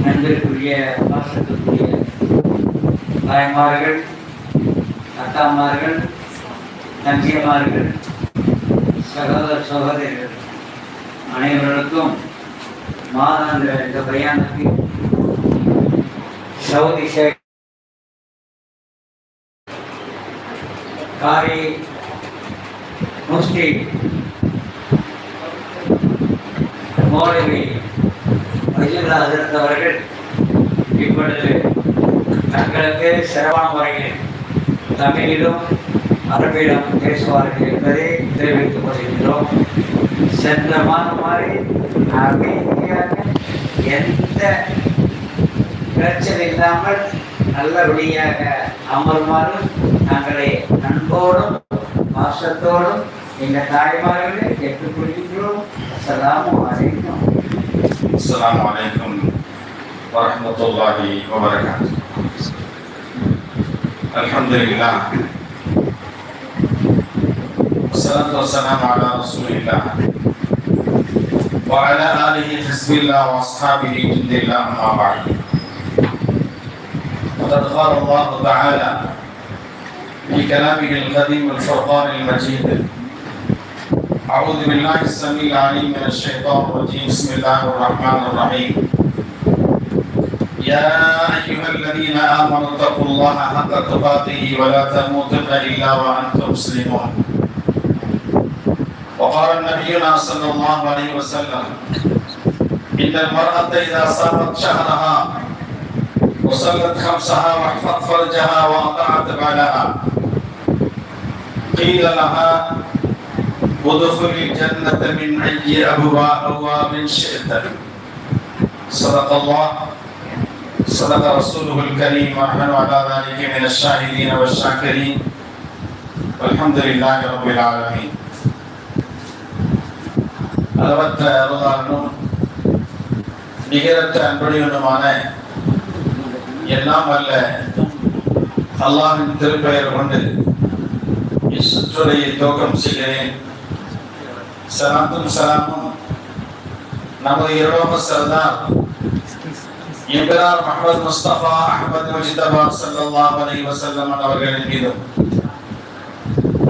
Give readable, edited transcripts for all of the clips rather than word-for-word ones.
நண்பருக்குரிய பாசத்துக்குரிய தாய்மார்கள், அத்தாமார்கள், தங்கைமார்கள், சகோதர சகோதரிகள் அனைவர்களுக்கும் மாதாந்திர இந்த பயானுக்கு சவுதி ஷேக் காரி முஃப்தி மௌலவி வஜீதுல்லா ஹஜ்ரத் அவர்கள் இப்பொழுது தங்களுக்கு சிறப்பான முறையில் தமிழிலும் அரபியிலும் பேசுவார்கள் என்பதை தெரிவித்துக் கொள்கின்றோம். சென்ற மாதம் மாதிரி அமைதியாக எந்த பிரச்சனை இல்லாமல் நல்லபடியாக அமருமாறு தங்களை அன்போடும் பாசத்தோடும் எங்கள் தாய்மார்களை கேட்டுக்கொள்கின்றோம். அஸ்ஸலாமு அலைக்கும். அஸ்ஸலாமு அலைக்கும் வரஹ்மத்துல்லாஹி வபரகாத்துஹு. அல்ஹம்துலில்லாஹ் வஸ்ஸலாத்து வஸ்ஸலாமு அலா ரசூலில்லாஹ் வ அலா ஆலிஹி ஹிஸ்பில்லாஹ் வ அஸ்ஹாபிஹி ஜுந்தில்லாஹ் அம்மா பஅத். وقد قال الله تعالى في كلامه القديم الفرقان المجيد: أعوذ بالله السميع العليم من الشيطان الرجيم. بسم الله الرحمن الرحيم. يا أيها الذين آمنوا اتقوا الله حق تقاته ولا تموتن إلا وأنتم مسلمون. وقال نبينا صلى الله عليه وسلم: إن المرأة إذا صامت شهرها وصلت خمسها واحفظت فرجها وأطاعت بعلها قيل لها ادخل الجنة من أي أبواب شئت. صدق الله، صدق رسوله الكريم، ونحن على ذلك من الشاهدين والشاكرين، والحمد لله رب العالمين. அளவற்ற அருளாளனும் நிகரற்ற அன்புடையவனுமான எல்லாம் அல்ல அல்லாஹ்வின் திருப்பெயர் கொண்டு இஸ்ஸுரையை துவக்கம் செய்கிறேன். சலாத்தும் சலாமும் நமது இரவோம சர்தார் இப்ராஹிம் முஹம்மது முஸ்தபா அஹ்மத் முஜ்தபா ஸல்லல்லாஹு அலைஹி வஸல்லம் அவர்களின் மீதும்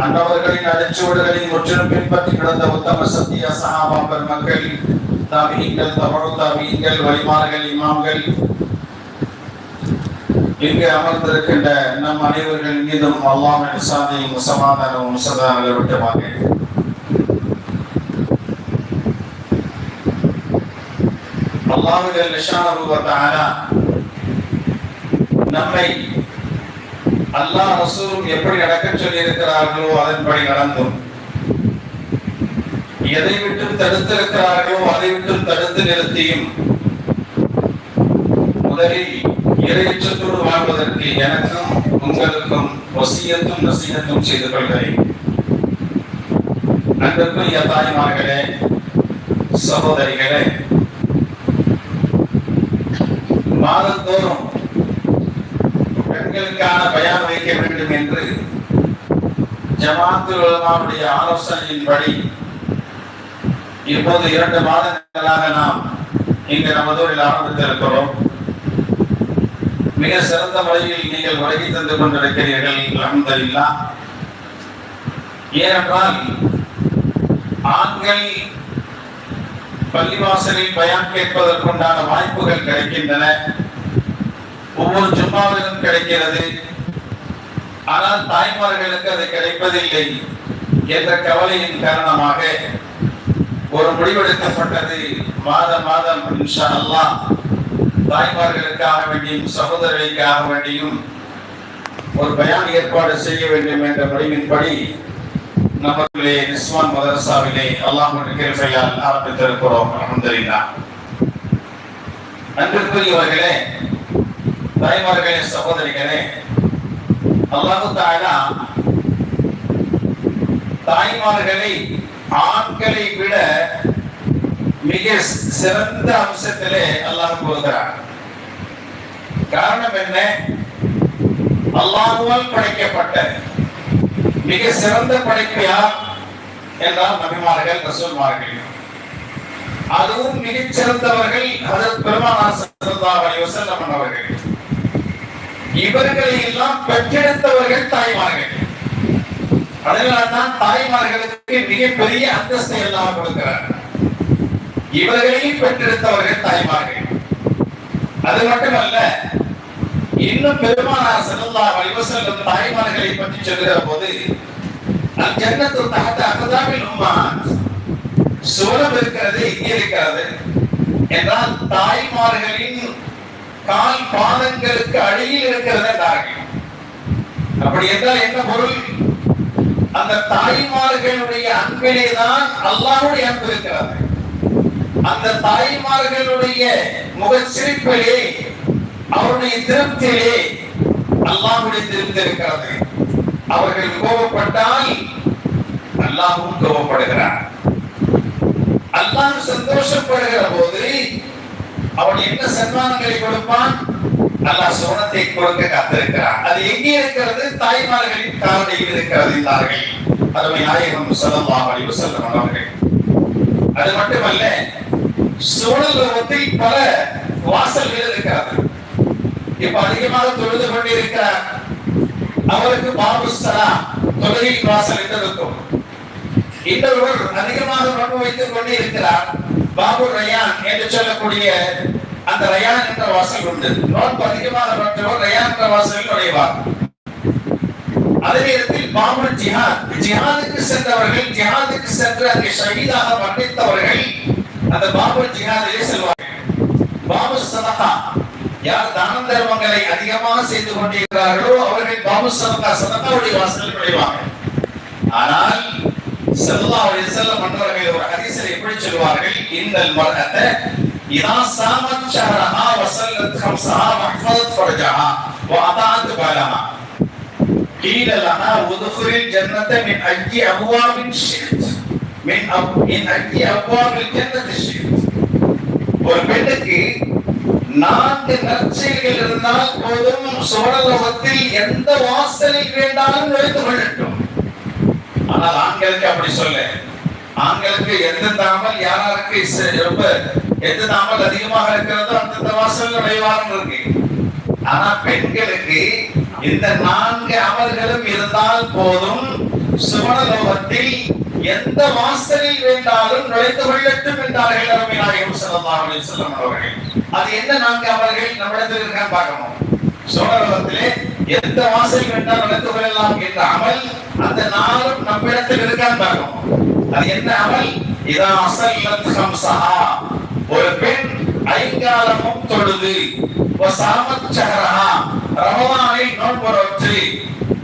அன்னவர்களின் அடிச்சுவடுகளை முற்றிலும் பின்பற்றி கிடந்த உத்தம சத்திய சஹாபா பெருமக்கள், தாபீன்கள், தபஉ தாபீன்கள், வலிமார்கள், இமாம்கள், இங்கு அமர்ந்திருக்கின்ற நம் அனைவர்கள் மீதும் அல்லாஹ்வின் சாந்தியும் சமாதானமும் சதா நிலவட்டுமாக. அல்லாஹ் ஜல்ல ஷானஹு வ தஆலா நம்மை அல்லாஹ் ரசூலும் எப்படி நடக்கச் சொல்லி இருக்கிறார்களோ அதன்படி நடந்தும், எதை விட்டு தடுத்திருக்கிறார்களோ அதை விட்டு தடுத்து நிறுத்தியும் முதலில் இறையச்சத்தோடு வாழ்வதற்கு எனக்கும் உங்களுக்கும் வசியத்தும் நசீகத்தும் செய்து கொள்கிறேன். அன்பிற்குரிய தாய்மார்களே, சகோதரிகளே, மாதந்தோறும் பெண்களுக்கான பயான் வைக்க வேண்டும் என்று ஜமாத்துல் உலமாவுடைய ஆலோசனையின்படி இப்போது 2 மாதங்களாக நாம் இங்கு நமதூரில் ஆரம்பித்திருக்கிறோம். மிக சிறந்த முறையில் நீங்கள் வருகை தந்து கொண்டிருக்கிறீர்கள். அல்ஹம்துலில்லாஹ். ஏனென்றால் ஆண்கள் பள்ளிவாசலில் பயான் கேட்பதற்குண்டான வாய்ப்புகள் கிடைக்கின்றன. ஒவ்வொரு ஜும்மாவிலும் கிடைக்கிறது. ஆனால் தாய்மார்களுக்கு அது கிடைப்பதில்லை என்ற கவலையின் காரணமாக ஒரு முடிவெடுக்கப்பட்டது. மாதம் இன்ஷா அல்லாஹ் தாய்மார்களுக்காக வேண்டியும் சகோதரர்களுக்காக வேண்டியும் ஒரு பயான் ஏற்பாடு செய்ய வேண்டும் என்ற முடிவின்படி நம்மளுடைய நிஸ்வான் மதரசாவிலே அல்லாஹ்வின் கிருபையால் ஆரம்பித்திருக்கிறோம். அல்ஹம்துலில்லாஹ். அன்பிற்குரியவர்களே, தாய்மார்களே, சகோதரிகளே, அல்லாஹ் தஆலா தாய்மார்களை ஆண்களை விட மிக சிறந்த அம்சத்திலே அல்லாஹ் கூறுகிறார். காரணம் என்ன? அல்லாஹ்வால் படைக்கப்பட்ட மிக சிறந்த படைப்பு யார் என்றால் நபிமார்கள், ரசூல்மார்கள். அதுவும் மிகச் சிறந்தவர்கள் ஹஜ்ரத் பெருமானார் ஸல்லல்லாஹு அலைஹி வஸல்லம் அவர்கள். இவர்களை எல்லாம் பெற்றெடுத்தவர்கள் தாய்மார்கள். அதனால்தான் தாய்மார்களுக்கு மிகப்பெரிய அந்தஸ்தை எல்லாம் கொடுக்கிறார். இவர்களையும் பெற்றெடுத்தவர்கள் தாய்மார்கள். அது மட்டுமல்ல, இன்னும் பெருமானார் ஸல்லல்லாஹு அலைஹி வஸல்லம் தாய்மார்களை பற்றி சொல்கிற போது அல் ஜன்னத்து தஹத அக்தாமில் உம்மஹாத், சுவனம் இருக்கிறது இங்கே இருக்கிறது என்றால் தாய்மார்களின் கால் பாதங்களுக்கு அடியில் இருக்கிறது என்றார்கள். அப்படி என்றால் என்ன பொருள்? அந்த தாய்மார்களுடைய அன்பிலே தான் அல்லாஹ்வுடைய அன்பு இருக்கிறது. அந்த தாய்மார்களுடைய முகச்சிரிப்பிலே, அவருடைய திருப்தியிலே அல்லாஹ்வுடைய திருப்தி இருக்கிறது. அவர்கள் கோபப்பட்டால் அல்லாஹ்வும் கோபப்படுகிறார். அல்லாஹ் சந்தோஷப்படுகிற போது அவன் என்ன சன்மானங்களை கொடுப்பான்? அல்லாஹ் சுவனத்தை கொடுக்க காத்திருக்கிறார். அது எங்கே இருக்கிறது? தாய்மார்களின் காலடியில் இருக்கிறது என்றார்கள் அருமை நாயகம் ஸல்லல்லாஹு அலைஹி வஸல்லம் அவர்கள். அது மட்டுமல்ல, சுவனத்தில் பல வாசல்கள் இருக்கிறது. இப்ப அதிகமாக தொழுது கொண்டிருக்கிறார், அவருக்கு பாபு ஸலாம், தொழுகை வாசல் என்று இருக்கும். இன்னொருவர் அதிகமாக நோன்பு வைத்துக் கொண்டே இருக்கிறார், பாபு ரயான் என்று சொல்லக்கூடிய அந்த ரயான் என்ற வாசல் உண்டு. நோன்பு அதிகமாக நோற்றவர் ரயான் என்ற வாசலில் நுழைவார். அதே நேரத்தில் பாபுல் ஜிஹாத், ஜிஹாதுக்கு சென்றவர்கள், ஜிஹாதுக்கு சென்று அங்கே ஷஹீதாக மரணித்தவர்கள் அந்த பாபுல் ஜிஹாதிலே செல்வார்கள். பாபு சதகா, யார் தான தர்மங்களை அதிகமாக செய்து கொண்டிருக்கிறார்களோ அவர்கள் பாபு சதகா, சதகாவுடைய வாசலில் நுழைவார்கள். ஆனால் ஸல்லல்லாஹு அலைஹி வஸல்லம் அவர்கள் ஒரு ஹதீஸில் எப்படி சொல்வார்கள்? இன்னல் மர்அத இதா சாமத் ஷஹரஹா வ ஸல்லத் ஹம்ஸஹா வ ஹஃபஸத் ஃபர்ஜஹா வ அதாஅத் பாலஹா قيل لها ادخل الجنة من أي أبواب شئت من أي أبواب الجنة شئت. ஒரு பெண்ணுக்கு 4 நற்செயல்கள் இருந்தால் போதும், சுவனலோகத்தில் எந்த வாசலில் வேண்டாலும் நுழைந்து கொள்ளட்டும். ஆனால் ஆண்களுக்கு அப்படி சொல்ல. ஆண்களுக்கு எந்தெந்த அமல் யாராருக்கு ரொம்ப எந்தெந்த அமல் அதிகமாக இருக்கிறதோ அந்தந்த வாசல் நுழைவாரம் இருக்கு. ஆனா பெண்களுக்கு இந்த 4 அமல்களும் இருந்தால் போதும், சுவனலோகத்தில் எந்த வாசலில் வேண்டாலும் நுழைந்து கொள்ளட்டும் என்றார்கள் அருமை நாயகம் ஸல்லல்லாஹு அலைஹி வஸல்லம் அவர்கள். அது என்ன 4 அமல்கள் நம்மிடத்தில் இருக்கான்னு பார்க்கணும். சுவனலோகத்திலே எந்த வாசல் வேண்டாலும் நுழைந்து கொள்ளலாம் என்ற அமல் அந்த 4 நம்மிடத்தில் இருக்கான்னு பார்க்கணும். அது என்ன அமல்? இதா ஸல்லத் ஹம்ஸஹா, ஒரு பெண் 5 காலமும் தொழுது, வஸாமத் ஷஹரஹா, ரமலானில் நோன்பு நோற்று,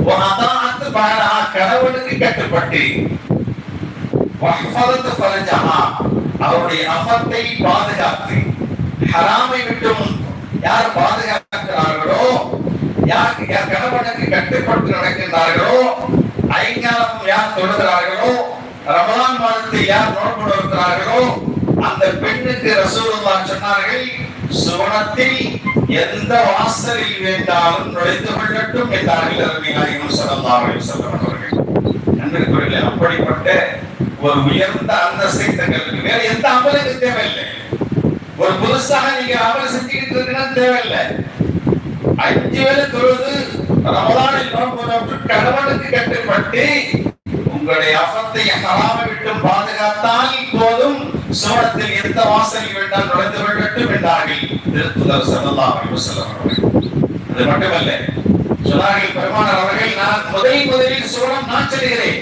வஅதாஅத் பாலஹா, கணவனுக்கு கட்டுப்பட்டு, வஹஃபஸத் ஃபர்ஜஹா, அவருடைய அஃபத்தை பாதுகாத்து, ஹராமை விட்டும் யார் பாதுகாக்கிறார்களோ, யார் கணவனுக்கு கட்டுப்பட்டு நடக்கின்றார்களோ, 5 காலமும் யார் தொழுகிறார்களோ, ரமலான் மாதத்தில் யார் நோன்பு நோக்கிறார்களோ, அந்த பெண்ணுக்கு ரசூலுல்லாஹ் சொன்னார்கள், சுவனத்தில் எந்த வாசலில் வேண்டாலும் நுழைந்து கொள்ளட்டும் என்றார்கள் அருமை நாயகம் ஸல்லல்லாஹு அலைஹி வஸல்லம் அவர்கள். நண்பர்களே, அப்படிப்பட்ட ஒரு உயர்ந்த அந்தஸ்தை தங்களுக்கு வேற எந்த அமலுக்கு தேவையில்லை. ஒரு புதுசாக நீங்க அமல் செஞ்சுக்கிட்டு இருக்கணும் தேவையில்லை. 5 வேளை தொழுது ரமலானில் நோன்பு நோற்று கணவனுக்கு கட்டுப்பட்டு உங்களுடைய அஃபத்தை ஹராமை விட்டு பாதுகாத்தால் போதும், சுவனத்தில் எந்த வாசலில் வேண்டால் நுழைந்து கொள்ளட்டும் என்றார்கள் திருத்தூதர் ஸல்லல்லாஹு அலைஹி வஸல்லம் அவர்கள். அது மட்டுமல்ல, சொன்னார்கள் பெருமானார் அவர்கள், நான் முதலில் சுவனம் நான் செல்கிறேன்,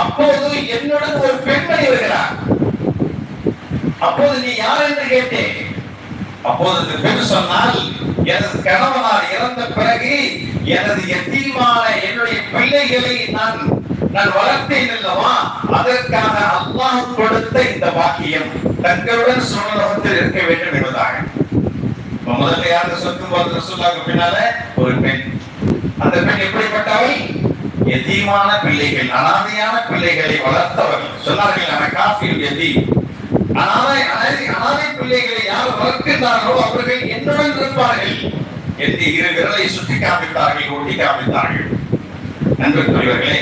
அப்போது என்னுடன் ஒரு பெண்மணி வருகிறார். அப்போது நீ யார் என்று கேட்டேன். அப்போது அந்த பெண் சொன்னால், எனது கணவனார் இறந்த பிறகு எனது யதீமான என்னுடைய பிள்ளைகளை நான் வளர்த்தேன் அல்லவா, அதற்காக அல்லாஹ் கொடுத்த இந்த பாக்கியம் தங்களுடன் சுவனலோகத்தில் இருக்க வேண்டும் என்பதாக. முதல்ல யாரு சொல்லும் போது ரசூலுல்லாஹ்வுக்கு பின்னால ஒரு பெண். அந்த பெண் எப்படிப்பட்டவள்? யதீமான பிள்ளைகள், அனாதையான பிள்ளைகளை வளர்த்தவர்கள். சொன்னார்கள், நான் காஃபில் யதீம், அனாதை பிள்ளைகளை யார் வளர்க்கின்றார்களோ அவர்கள் என்னுடன் இருப்பார்கள் என்று 2 விரலை சுட்டி காமித்தார்கள், ஒட்டி காமித்தார்கள். நண்பர்களே,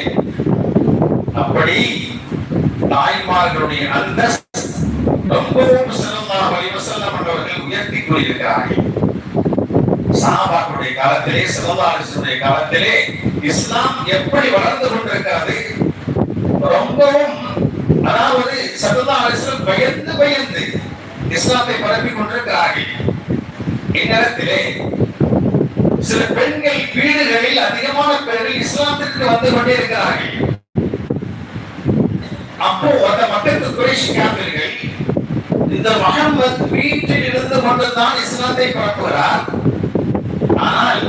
அப்படி தாய்மார்களுடைய அந்தஸ்து ரொம்பவும் ஸல்லல்லாஹு அலைஹி வஸல்லம் அவர்கள் உயர்த்தி கூறியிருக்கிறார்கள். சஹாபாக்களுடைய காலத்திலே, ஸல்லல்லாஹு அலைஹி வஸல்லம் காலத்திலே இஸ்லாம் எப்படி வளர்ந்து கொண்டிருக்கிறது, ரொம்பவும் அதாவது ஸல்லல்லாஹு அலைஹி வஸல்லம் பயந்து இஸ்லாத்தை பரப்பிக் கொண்டிருக்கிறார்கள். இந்நேரத்திலே சில பெண்கள் வீடுகளில் அதிகமான பேர்கள் இஸ்லாத்திற்கு வந்து கொண்டே இருக்கிறார்கள். அப்போ அந்த மக்களுக்கு குறைஷ் காஃபிர்கள் இந்த முஹம்மத் வீட்டில் இருந்து கொண்டுதான் இஸ்லாத்தை பரப்புகிறார், ஆனால்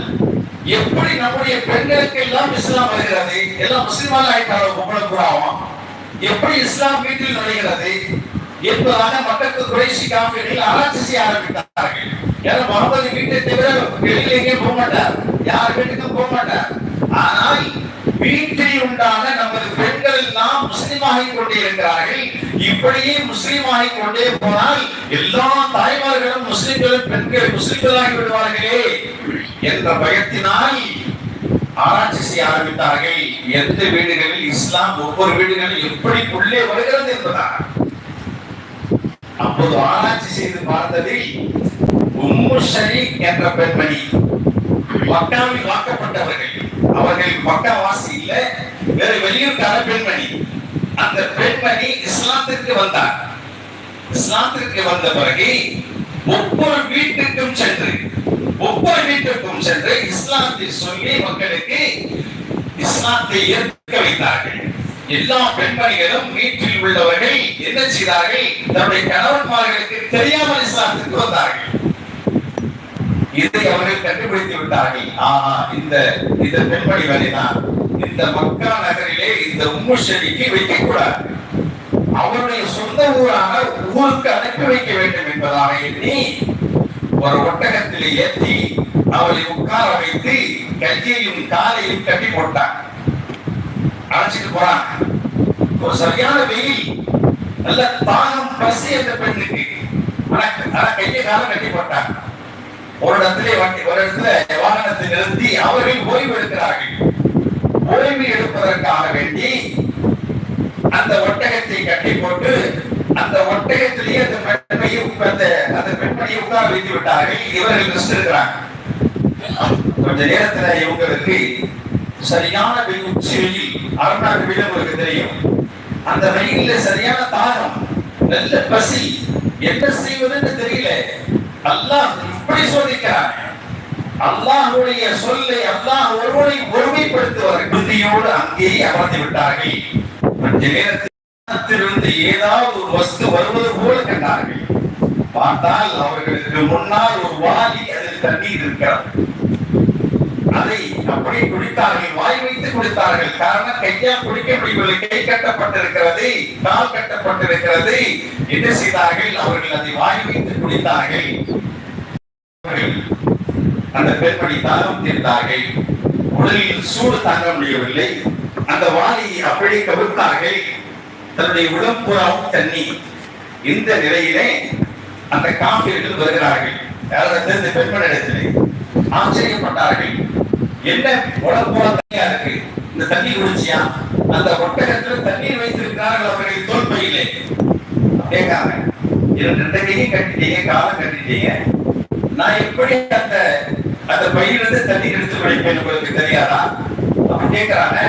எப்படி நம்முடைய பெண்களுக்கு எல்லாம் இஸ்லாம் வருகிறது, எல்லாம் முஸ்லிமாக ஆயிட்டாலும் எப்படி இஸ்லாம் வீட்டில் நுழைகிறது என்பதாக மக்களுக்கு குறைஷி காஃபிர்கள் ஆராய்ச்சி செய்ய ஆரம்பித்தார்கள். ஏன்னா முகமது வீட்டை தவிர வெளியில எங்கேயும் போக மாட்டார், யார் வீட்டுக்கும் போக மாட்டார். ஆனால் வீட்டில் உண்டான நமது பெண்கள் எல்லாம் முஸ்லிமாகிக் கொண்டே இருக்கிறார்கள். இப்படியே முஸ்லிமாகிக் கொண்டே போனால் எல்லா தாய்மார்களும் முஸ்லிம்களும் பெண்கள் முஸ்லிம்களாகி விடுவார்களே என்ற பயத்தினால் ஆராய்ச்சி செய்ய ஆரம்பித்தார்கள். எந்த வீடுகளில் இஸ்லாம் ஒவ்வொரு வீடுகளில் எப்படி உள்ளே வருகிறது என்பதாக. அப்போது ஆராய்ச்சி செய்து பார்த்ததில் உம்மு ஷரீக் என்ற பெண்மணி, மக்காவில் வாக்கப்பட்டவர்கள், அவர்கள் மக்கா வாசி இல்ல, வேறு வெளியூர்கார பெண்மணி. அந்த பெண்மணி இஸ்லாத்திற்கு வந்தார். இஸ்லாத்திற்கு வந்த பிறகு ஒவ்வொரு வீட்டுக்கும் சென்று இஸ்லாத்தை சொல்லி மக்களுக்கு இஸ்லாத்தை ஏற்க வைத்தார்கள். எல்லா பெண்மணிகளும் வீட்டில் உள்ளவர்கள் என்ன செய்தார்கள், தன்னுடைய கணவன்மார்களுக்கு தெரியாமல் இஸ்லாத்திற்கு வந்தார்கள். இதை அவர்கள் கண்டுபிடித்து விட்டார்கள். இந்த பெண்மணி வேலைதான் இந்த மக்கா நகரிலே இந்த உம்மு ஷரீக்கை வைக்கக்கூடாது, அவருடைய சொந்த ஊரான ஊருக்கு அனுப்பி வைக்க வேண்டும் என்பதாக எண்ணி ஒரு ஒட்டகத்திலே ஏற்றி அவளை உட்கார வைத்து கையையும் காலையும் கட்டி போட்டான். அழைச்சிட்டு போறான். ஒரு சரியான வெயில், நல்ல தாகம், பசி அந்த பெண்ணுக்கு. ஆனா கையை காலம் கட்டி போட்டான். ஒரு இடத்துல வாகனத்தை நிறுத்தி அவர்கள் ஓய்வு எடுக்கிறார்கள். ஓய்வு எடுப்பதற்காக வேண்டி அந்த ஒட்டகத்தை கட்டி போட்டு அந்த ஒட்டகத்திலேயே அந்த பெண்மணியை உட்கார வைத்து விட்டார்கள். இவர்கள் ரெஸ்ட் எடுக்கிறாங்க. கொஞ்ச நேரத்துல இவங்களுக்கு சரியான உச்சி வெயில், அரநாட்டு வெயில் உங்களுக்கு தெரியும். அந்த வெயில்ல சரியான தாகம், நல்ல பசி, என்ன செய்வதுன்னு தெரியல. அல்லாஹ் இப்படி சோதிக்கிறான். அல்லாஹ்வுடைய சொல்லை அல்லாஹ் ஒருவரை ஒருமைப்படுத்துவார். புத்தியோடு அங்கேயே அமர்ந்து விட்டார்கள். கொஞ்ச நேரத்திலிருந்து ஏதாவது ஒரு வஸ்து வருவது போல கண்டார்கள். பார்த்தால் அவர்களுக்கு முன்னால் ஒரு வாளி, அதில் தண்ணீர் இருக்கிறது. அதை அப்படியே குடித்தார்கள், வாய் வைத்து குடித்தார்கள். காரணம், கையால் குடிக்க முடியவில்லை, கை கட்டப்பட்டிருக்கிறது, கால் கட்டப்பட்டிருக்கிறது. என்ன செய்தார்கள், அவர்கள் அதை வாய் வைத்து குடித்தார்கள். அந்த பெண்மணி தாகம் தீர்ந்தார்கள். உடலில் சூடு தாங்க முடியவில்லை. அந்த வாளியை அப்படியே கவிழ்த்தார்கள். தன்னுடைய உடம்புறாவும் தண்ணி. இந்த நிலையிலே அந்த காஃபிர்கள் வருகிறார்கள். யாரிடத்தில்? இந்த பெண்மணி இடத்திலே. ஆச்சரியப்பட்டார்கள். என்ன உடம்புற தண்ணியா இருக்கு, இந்த தண்ணி குடிச்சியா? அந்த ஒட்டகத்தில் தண்ணீர் வைத்திருக்கிறார்கள் அவர்கள் தோல்பையிலே. கேட்காங்க, இரண்டு கையும் கட்டிட்டீங்க, காலம் கட்டிட்டீங்க, நான் எப்படி அந்த பையிலிருந்து தண்ணீர் எடுத்து வைப்பேன் உங்களுக்கு தெரியாதா? அப்ப கேட்கிறாங்க,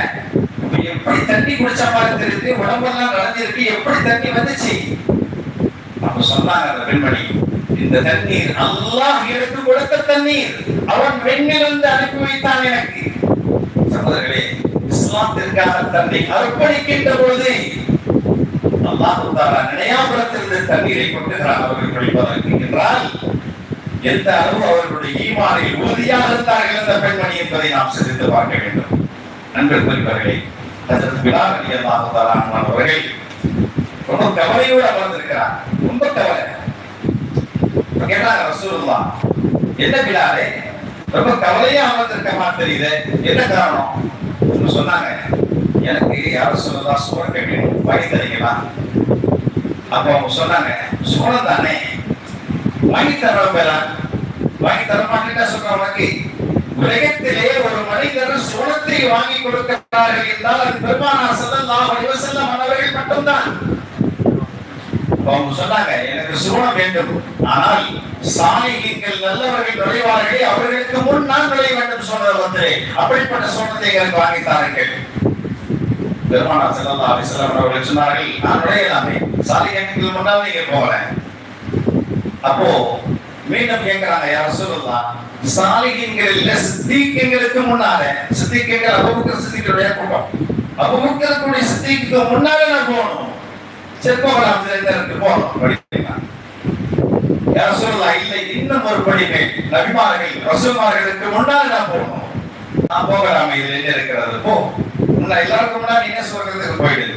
எப்படி தண்ணி குடிச்ச மாதிரி தெரியுது, உடம்பெல்லாம் நனைஞ்சிருக்கு, எப்படி தண்ணி வந்துச்சு? அப்ப சொன்னாங்க அந்த பெண்மணி, இந்த தண்ணீர் அல்லாஹ் எனக்கு கொடுத்த தண்ணீர், அவன் பெண்ணிலிருந்து அனுப்பி வைத்தான் எனக்கு. சகோதரர்களே, இஸ்லாத்திற்கான தன்னை அர்ப்பணிக்கின்ற பொழுது அல்லாஹ் தஆலா நினையாபுரத்திலிருந்து தண்ணீரை கொண்டுகிறார் அவர்கள் குடிப்பதற்கு என்றால் எந்த அளவு அவர்களுடைய ஈமானில் உறுதியாக இருந்தார்கள் அந்த பெண்மணி என்பதை நாம் சிந்தித்து பார்க்க வேண்டும். நண்பர்களே, ஹஜ்ரத் பிலால் ரலியல்லாஹு தஆலா அவர்கள் ரொம்ப கவலையோடு அமர்ந்திருக்கிறார். ரொம்ப கவலை. கேட்டாங்க ரசூலுல்லாஹ், என்ன பிலாலே ரொம்ப கவலையா அமர்ந்திருக்க மாதிரி தெரியுது, என்ன காரணம்? சொன்னாங்க, எனக்கு யார சொல்லலாம், சோழம் கேட்கணும், வாங்கி தரீங்களா? அப்ப அவங்க சொன்னாங்க, சோழம் தானே, வாங்கி தரலாம். வாங்கி தர மாட்டேன்னா சொல்றவங்க, உலகத்திலே ஒரு மனிதர் சோளத்தை வாங்கி கொடுக்கிறார்கள் என்றால் அது பெருமானார் ஸல்லல்லாஹு அலைஹி வஸல்லம் அவர்கள் மட்டும்தான். அவங்க சொன்னாங்க, எனக்கு சுவனம் வேண்டும், ஆனால் சாலிஹீன்கள் நல்லவர்கள் நுழைவார்களே அவர்களுக்கு முன் நான் நுழைய வேண்டும் சொன்னது வந்து அப்படிப்பட்ட சுவனத்தை எனக்கு வாங்கி தாருங்கள். பெருமானார் ஸல்லல்லாஹு அலைஹி வஸல்லம் அவர்கள் சொன்னார்கள், நான் நுழையலாமே, சாலிஹீன்கள் முன்னால் நீங்க போகல. அப்போ மீண்டும் கேட்கிறாங்க, யா ரசூலுல்லாஹ், சாலிஹீன்கள் இல்ல சித்தீக்களுக்கு முன்னால, சித்தீக்கள் அபூபக்கர் சித்தீக்குடைய கூட்டம், அபூபக்கருடைய சித்தீக்கு முன்னால நான் போகணும். சரி போகலாம், போகணும் படிக்கலாம். யா ரசூலுல்லாஹ், இல்லை இன்னும் ஒரு படிமை, நபிமார்கள் ரசூல்மார்களுக்கு முன்னால நான் போகணும். நான் போகலாமே, இதுல என்ன இருக்கிறது, போ முன்னா எல்லாருக்கும் முன்னாடி என்ன சொல்றதுக்கு போயிடுது.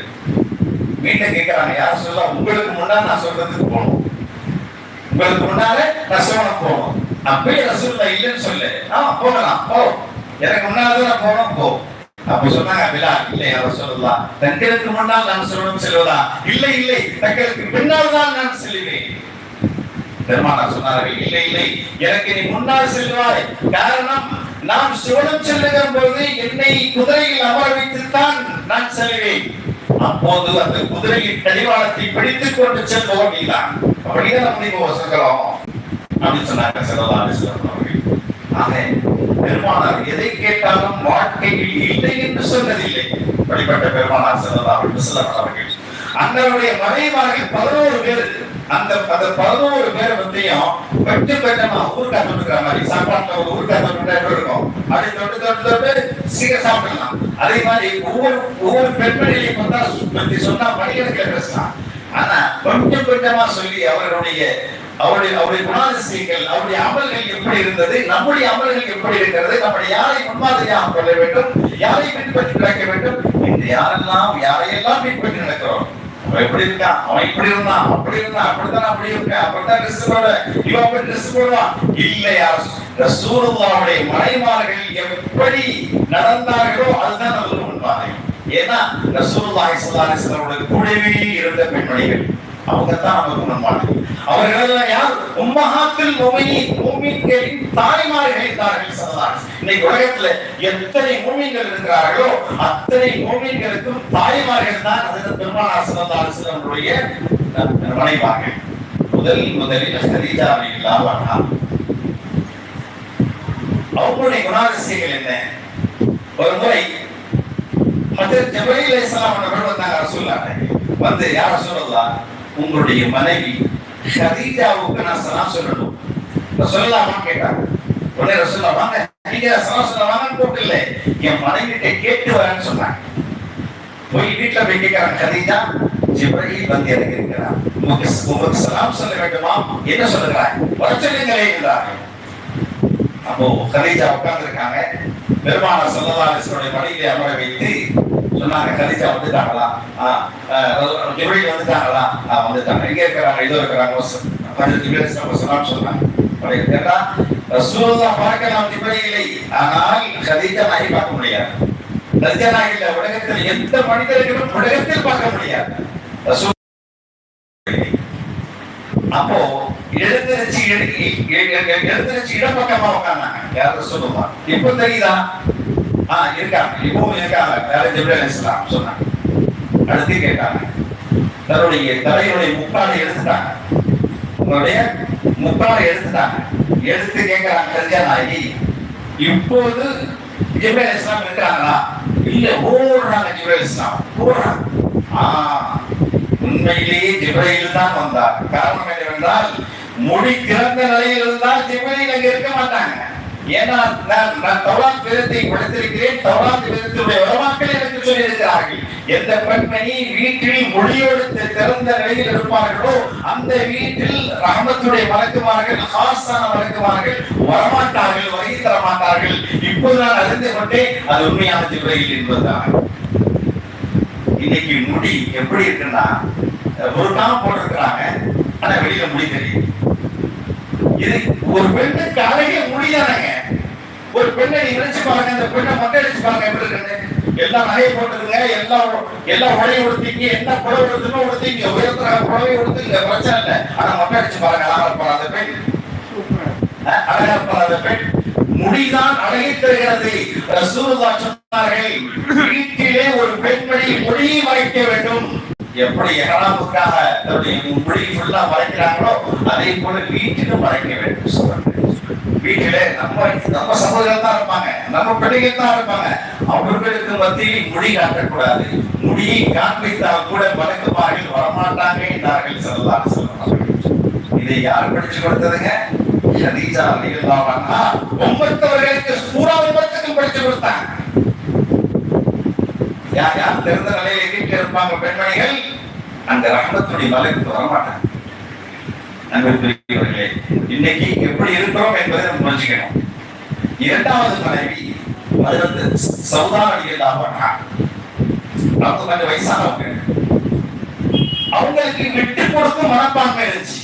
மீண்டும் கேட்கிறாங்க, யா ரசூலுல்லாஹ், உங்களுக்கு முன்னால நான் சொல்றதுக்கு போகணும், உங்களுக்கு முன்னால ரசூலுல்லாஹ் போகணும். அப்பயே ரசூலுல்லாஹ் இல்லைன்னு சொல்லு, போகலாம், போ எனக்கு முன்னால்தான் போகணும், போ. அப்ப சொன்னாங்க பிலால், இல்லை யா ரசூலுல்லாஹ், தங்களுக்கு முன்னால் நான் சுவனம் செல்வதா? இல்லை இல்லை, தங்களுக்கு பின்னால் தான் நான் செல்வேன். பெருமானார் சொன்னார்கள், இல்லை இல்லை, எனக்கு நீ முன்னால் செல்வாய். காரணம், நாம் சுவனம் செல்லுகிற போது என்னை குதிரையில் அமர வைத்துத்தான் நான் செல்வேன். அப்போது அந்த குதிரையின் கடிவாளத்தை பிடித்துக் கொண்டு செல்வோம் நீதான். அப்படிதான் நம்ம இப்போ சொல்கிறோம் அப்படின்னு சொன்னாங்க ஸல்லல்லாஹு அலைஹி வஸல்லம் அவர்கள். ஆக பெருமானார் எதை கேட்டாலும் வாழ்க்கையில் இல்லை என்று சொன்னதில்லை. அப்படிப்பட்ட பெருமானார் ஸல்லல்லாஹு அலைஹி வஸல்லம் அவர்கள் அன்னருடைய மனைவிமார்கள் 11 பேர். அந்த 11 பேரை பத்தியும் கொஞ்சம் கொஞ்சமா ஊருக்கா தொட்டுக்கிற மாதிரி, சாப்பாட்டுல ஒரு ஊருக்கா தொட்டுட்டா எப்படி இருக்கும், அப்படி தொட்டு தொட்டு தொட்டு சீக்கிரம் சாப்பிடலாம். அதே மாதிரி ஒவ்வொரு பெண்மணிகளையும் பத்தி சொன்னா மணிக்கணக்கில் பேசலாம். ஆனா கொஞ்சம் கொஞ்சமா சொல்லி அவருடைய குணாதிசயங்கள், அவருடைய அமல்கள் எப்படி இருந்தது, நம்முடைய அமல்கள் எப்படி இருக்கிறது, நம்முடைய யாரை முன்மாதிரியாக கொள்ள வேண்டும், யாரை பின்பற்றி நடக்க வேண்டும், இந்த யாரையெல்லாம் பின்பற்றி நடக்கிறோம். அவன் எப்படி இருக்கான், அவன் இப்படி இருந்தான், அப்படி இருந்தான், அப்படித்தான் அப்படி இருக்கான், அப்படித்தான் ட்ரெஸ் போட, இவன் அப்படி ட்ரெஸ் போடுவான். இல்லையா, ரசூலுல்லாஹ்வுடைய மனைவிமார்கள் எப்படி நடந்தார்களோ அதுதான் நமக்கு முன்மாதிரி. ஏன்னா ரசூலுல்லாஹி ஸல்லல்லாஹு அலைஹி வஸல்லம் கூடவே இருந்த பெண்மணிகள், அவங்க தான் நமக்கு முன்மாதிரி. அவர்கள் யார்? உம்மஹாத்துல் முஃமினீன்களின் தாய்மார்கள் இருந்தார்கள் ஸல்லல்லாஹு அலைஹி வஸல்லம். இன்னைக்கு உலகத்துல எத்தனை முஃமின்கள் இருக்கிறார்களோ அத்தனை முஃமின்களுக்கும் தாய்மார்கள் தான் ஹஜ்ரத் பெருமானார் ஸல்லல்லாஹு அலைஹி வஸல்லம் மனைவிமார்கள். முதலில் கதீஜா ரலியல்லாஹு அன்ஹா. அவங்களுடைய குணாதிசயங்கள் என்ன? ஒரு முறை ஹஜ்ரத் ஜிப்ரீல் அலைஹிஸ்ஸலாம் அவர்கள் வந்தாங்க ரசூலுல்லாஹ். வந்து, யா ரசூலுல்லாஹ், உங்களுடைய மனைவி கதீஜாவுக்கு நான் சலாம் சொல்லணும், சொல்லலாமா கேட்டாங்க. உடனே ரசூலுல்லாஹ், வாங்க நீங்க சலாம் சொல்லலாமான்னு கூப்பிடல, என் மனைவிட்ட கேட்டு வரேன்னு சொன்னாங்க. போய் வீட்டுல போய் கேட்கிறாங்க, கதீஜா, ஜிப்ரீல் வந்து எனக்கு இருக்கிறார், உங்களுக்கு சலாம் சொல்ல வேண்டுமா, என்ன சொல்லுகிறாய், வர சொல்லுங்களே என்றார்கள். அப்போ கதீஜா உட்கார்ந்து இருக்காங்க. பெருமானார் ஸல்லல்லாஹு அலைஹி வஸல்லம் மடியிலே அமர வைத்து சொன்னாங்க, கதீஜா வந்துட்டாங்களா, ஜிப்ரீல் வந்துட்டாங்களா, வந்துட்டாங்க, எங்க இருக்கிறாங்க, இதோ இருக்கிறாங்க, கொஞ்சம் ஜிப்ரீல் சலாம் சொன்னாங்க. கேட்டா, ரசூலுல்லாஹ் பார்க்கலாம் ஜிப்ரீலை, ஆனால் கதீஜா நாயை பார்க்க முடியாது. கதீஜா நாயை இல்ல, உலகத்தில் எந்த மனிதர்களும் உலகத்தில் பார்க்க முடியாது. அப்போ எழுந்திருச்சு இடப்பக்கமா உட்கார்ந்தாங்க. யாரும் சொல்லுவா, இப்ப தெரியுதா? இருக்காங்க, இப்பவும் இருக்காங்க. ஜிப்ரீல் அலைஹிஸ்ஸலாம் சொன்னாங்க. அடுத்து கேட்டாங்க, தன்னுடைய தலையுடைய முக்காலை எடுத்துட்டாங்க, உங்களுடைய முக்காலை எடுத்துட்டாங்க. எடுத்து கேட்கிறாங்க, கதீஜா நாயகி, இப்போது ஜிப்ரீல் அலைஹிஸ்ஸலாம் இருக்காங்களா? இல்ல, ஓடுறாங்க. ஜிப்ரீல் அலைஹிஸ்ஸலாம் ஓடுறாங்க. உண்மையிலேயே ஜிப்ரீல் தான் வந்தார். காரணம் என்னவென்றால், முடி திறந்த நிலையில் இருந்தால் ஜிப்ரீல் அங்க இருக்க மாட்டாங்க. ஏன்னா நான் தௌராத் வேதத்தை படித்திருக்கிறேன். தௌராத் வேதத்துடைய உலமாக்கள் எனக்கு சொல்லி இருக்கிறார்கள், எந்த பெண்மணி வீட்டில் முடியோடு திறந்த நிலையில் இருப்பார்களோ அந்த வீட்டில் ரஹ்மத்துடைய மலக்குமார்கள், ஹாஸான மலக்குமார்கள் வரமாட்டார்கள், வருகை தர மாட்டார்கள். இப்போது நான் அறிந்து கொண்டேன், அது உண்மையான ஜிப்ரீல் என்பதுதான். இன்னைக்கு முடி எப்படி இருக்குன்னா, ஒரு காலம் போட்டிருக்கிறாங்க, ஆனா வெளியில முடி தெரியுது. இது ஒரு பெண்ணுக்கு அழகிய முடியானங்க. ஒரு பெண்ணை நினைச்சு பாருங்க, அந்த பெண்ணை மொட்டை அடிச்சு பாருங்க எப்படி இருக்கு. எல்லாம் நகையை போட்டுருங்க, எல்லாம் உடைய உடுத்திங்க, என்ன புடவை உடுத்துமோ உடுத்திங்க, உயர்த்துற புடவை உடுத்துங்க, பிரச்சனை இல்லை. ஆனா மொட்டை அடிச்சு பாருங்க, அழகா இருப்பார் அந்த பெண், அழகா இருப்பார் அந்த பெண். முடிதான் அழகை தருகிறது. ரசூலுல்லாஹ் சொன்னார்கள், வீட்டிலே ஒரு பெண்மணி முடியை மறைக்க வேண்டும். எப்படி எஹராமுக்காக தன்னுடைய முடி ஃபுல்லா மறைக்கிறாங்களோ அதே போல வீட்டிலும் மறைக்க வேண்டும் சொல்றாங்க. வீட்டிலே நம்ம சகோதரர் தான் இருப்பாங்க, நம்ம பிள்ளைகள் தான் இருப்பாங்க, அவர்களுக்கு மத்தியில் முடி காட்டக்கூடாது. முடியை காண்பித்தால் கூட வழக்குமார்கள் வரமாட்டாங்க என்றார்கள் ஸல்லல்லாஹு அலைஹி வஸல்லம். இதை யார் படிச்சு கொடுத்ததுங்க? ஹதீஜா ரலியல்லாஹு அன்ஹா உம்மத்தவர்களுக்கு பூரா உம்மத்துக்கும் படிச்சு கொடுத்தாங்க. யார் யார் தெரிந்த நிலையில வீட்டில் இருப்பாங்க பெண்மணிகள், அந்த ரஹ்மத்துடைய மலைக்கு வரமாட்டாங்க. அன்புக்குரியவர்களே, இன்னைக்கு எப்படி இருக்கிறோம் என்பதை நம்ம புரிஞ்சுக்கணும். இரண்டாவது மனைவி ஹஜ்ரத் சௌதா ரலியல்லாஹு அன்ஹா, அவங்க கொஞ்சம் வயசானவங்க. அவங்களுக்கு விட்டு கொடுக்கும் மனப்பான்மை இருந்துச்சு.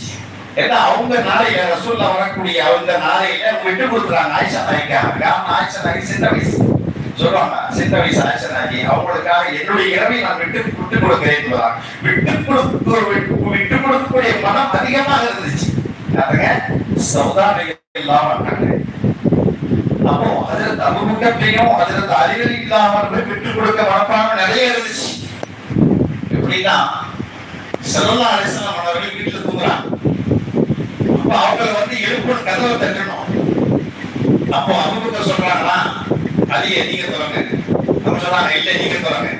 ஏன்னா அவங்க நாளையில ரசூலுல்லாஹ் வரக்கூடிய அவங்க நாளையில விட்டு கொடுக்குறாங்க ஆயிஷா நாய்க்காக. காரணம் ஆயிஷா நாய் சின்ன வயசு சொல்லுவாங்க, சின்ன வயசு ஆயிஷா நாயகி அவங்களுக்காக என்னுடைய இரவை நான் விட்டு கொடுக்கிறேன். விட்டு கொடுக்கக்கூடிய மனம் அதிகமாக இருந்துச்சு. சௌதா ரலியல்லாஹு அன்ஹா அப்போ ஹஜ்ரத் அபூபக்கரையும் ஹஜ்ரத் அலி ரலியல்லாஹு அன்ஹு விட்டு கொடுக்க மனப்பான்மை நிறைய இருந்துச்சு. எப்படின்னா ஸல்லல்லாஹு அலைஹி வஸல்லம் அவர்கள் வீட்டுல தூங்குறாங்க. அப்ப அவங்களை எழுப்பணும், கதவை தட்டணும். அப்போ அபூபக்கர் சொல்றாங்களா, அலியே நீங்க சொல்லுங்க. நம்ம சொன்னாங்க, இல்ல நீங்க சொல்லுங்க,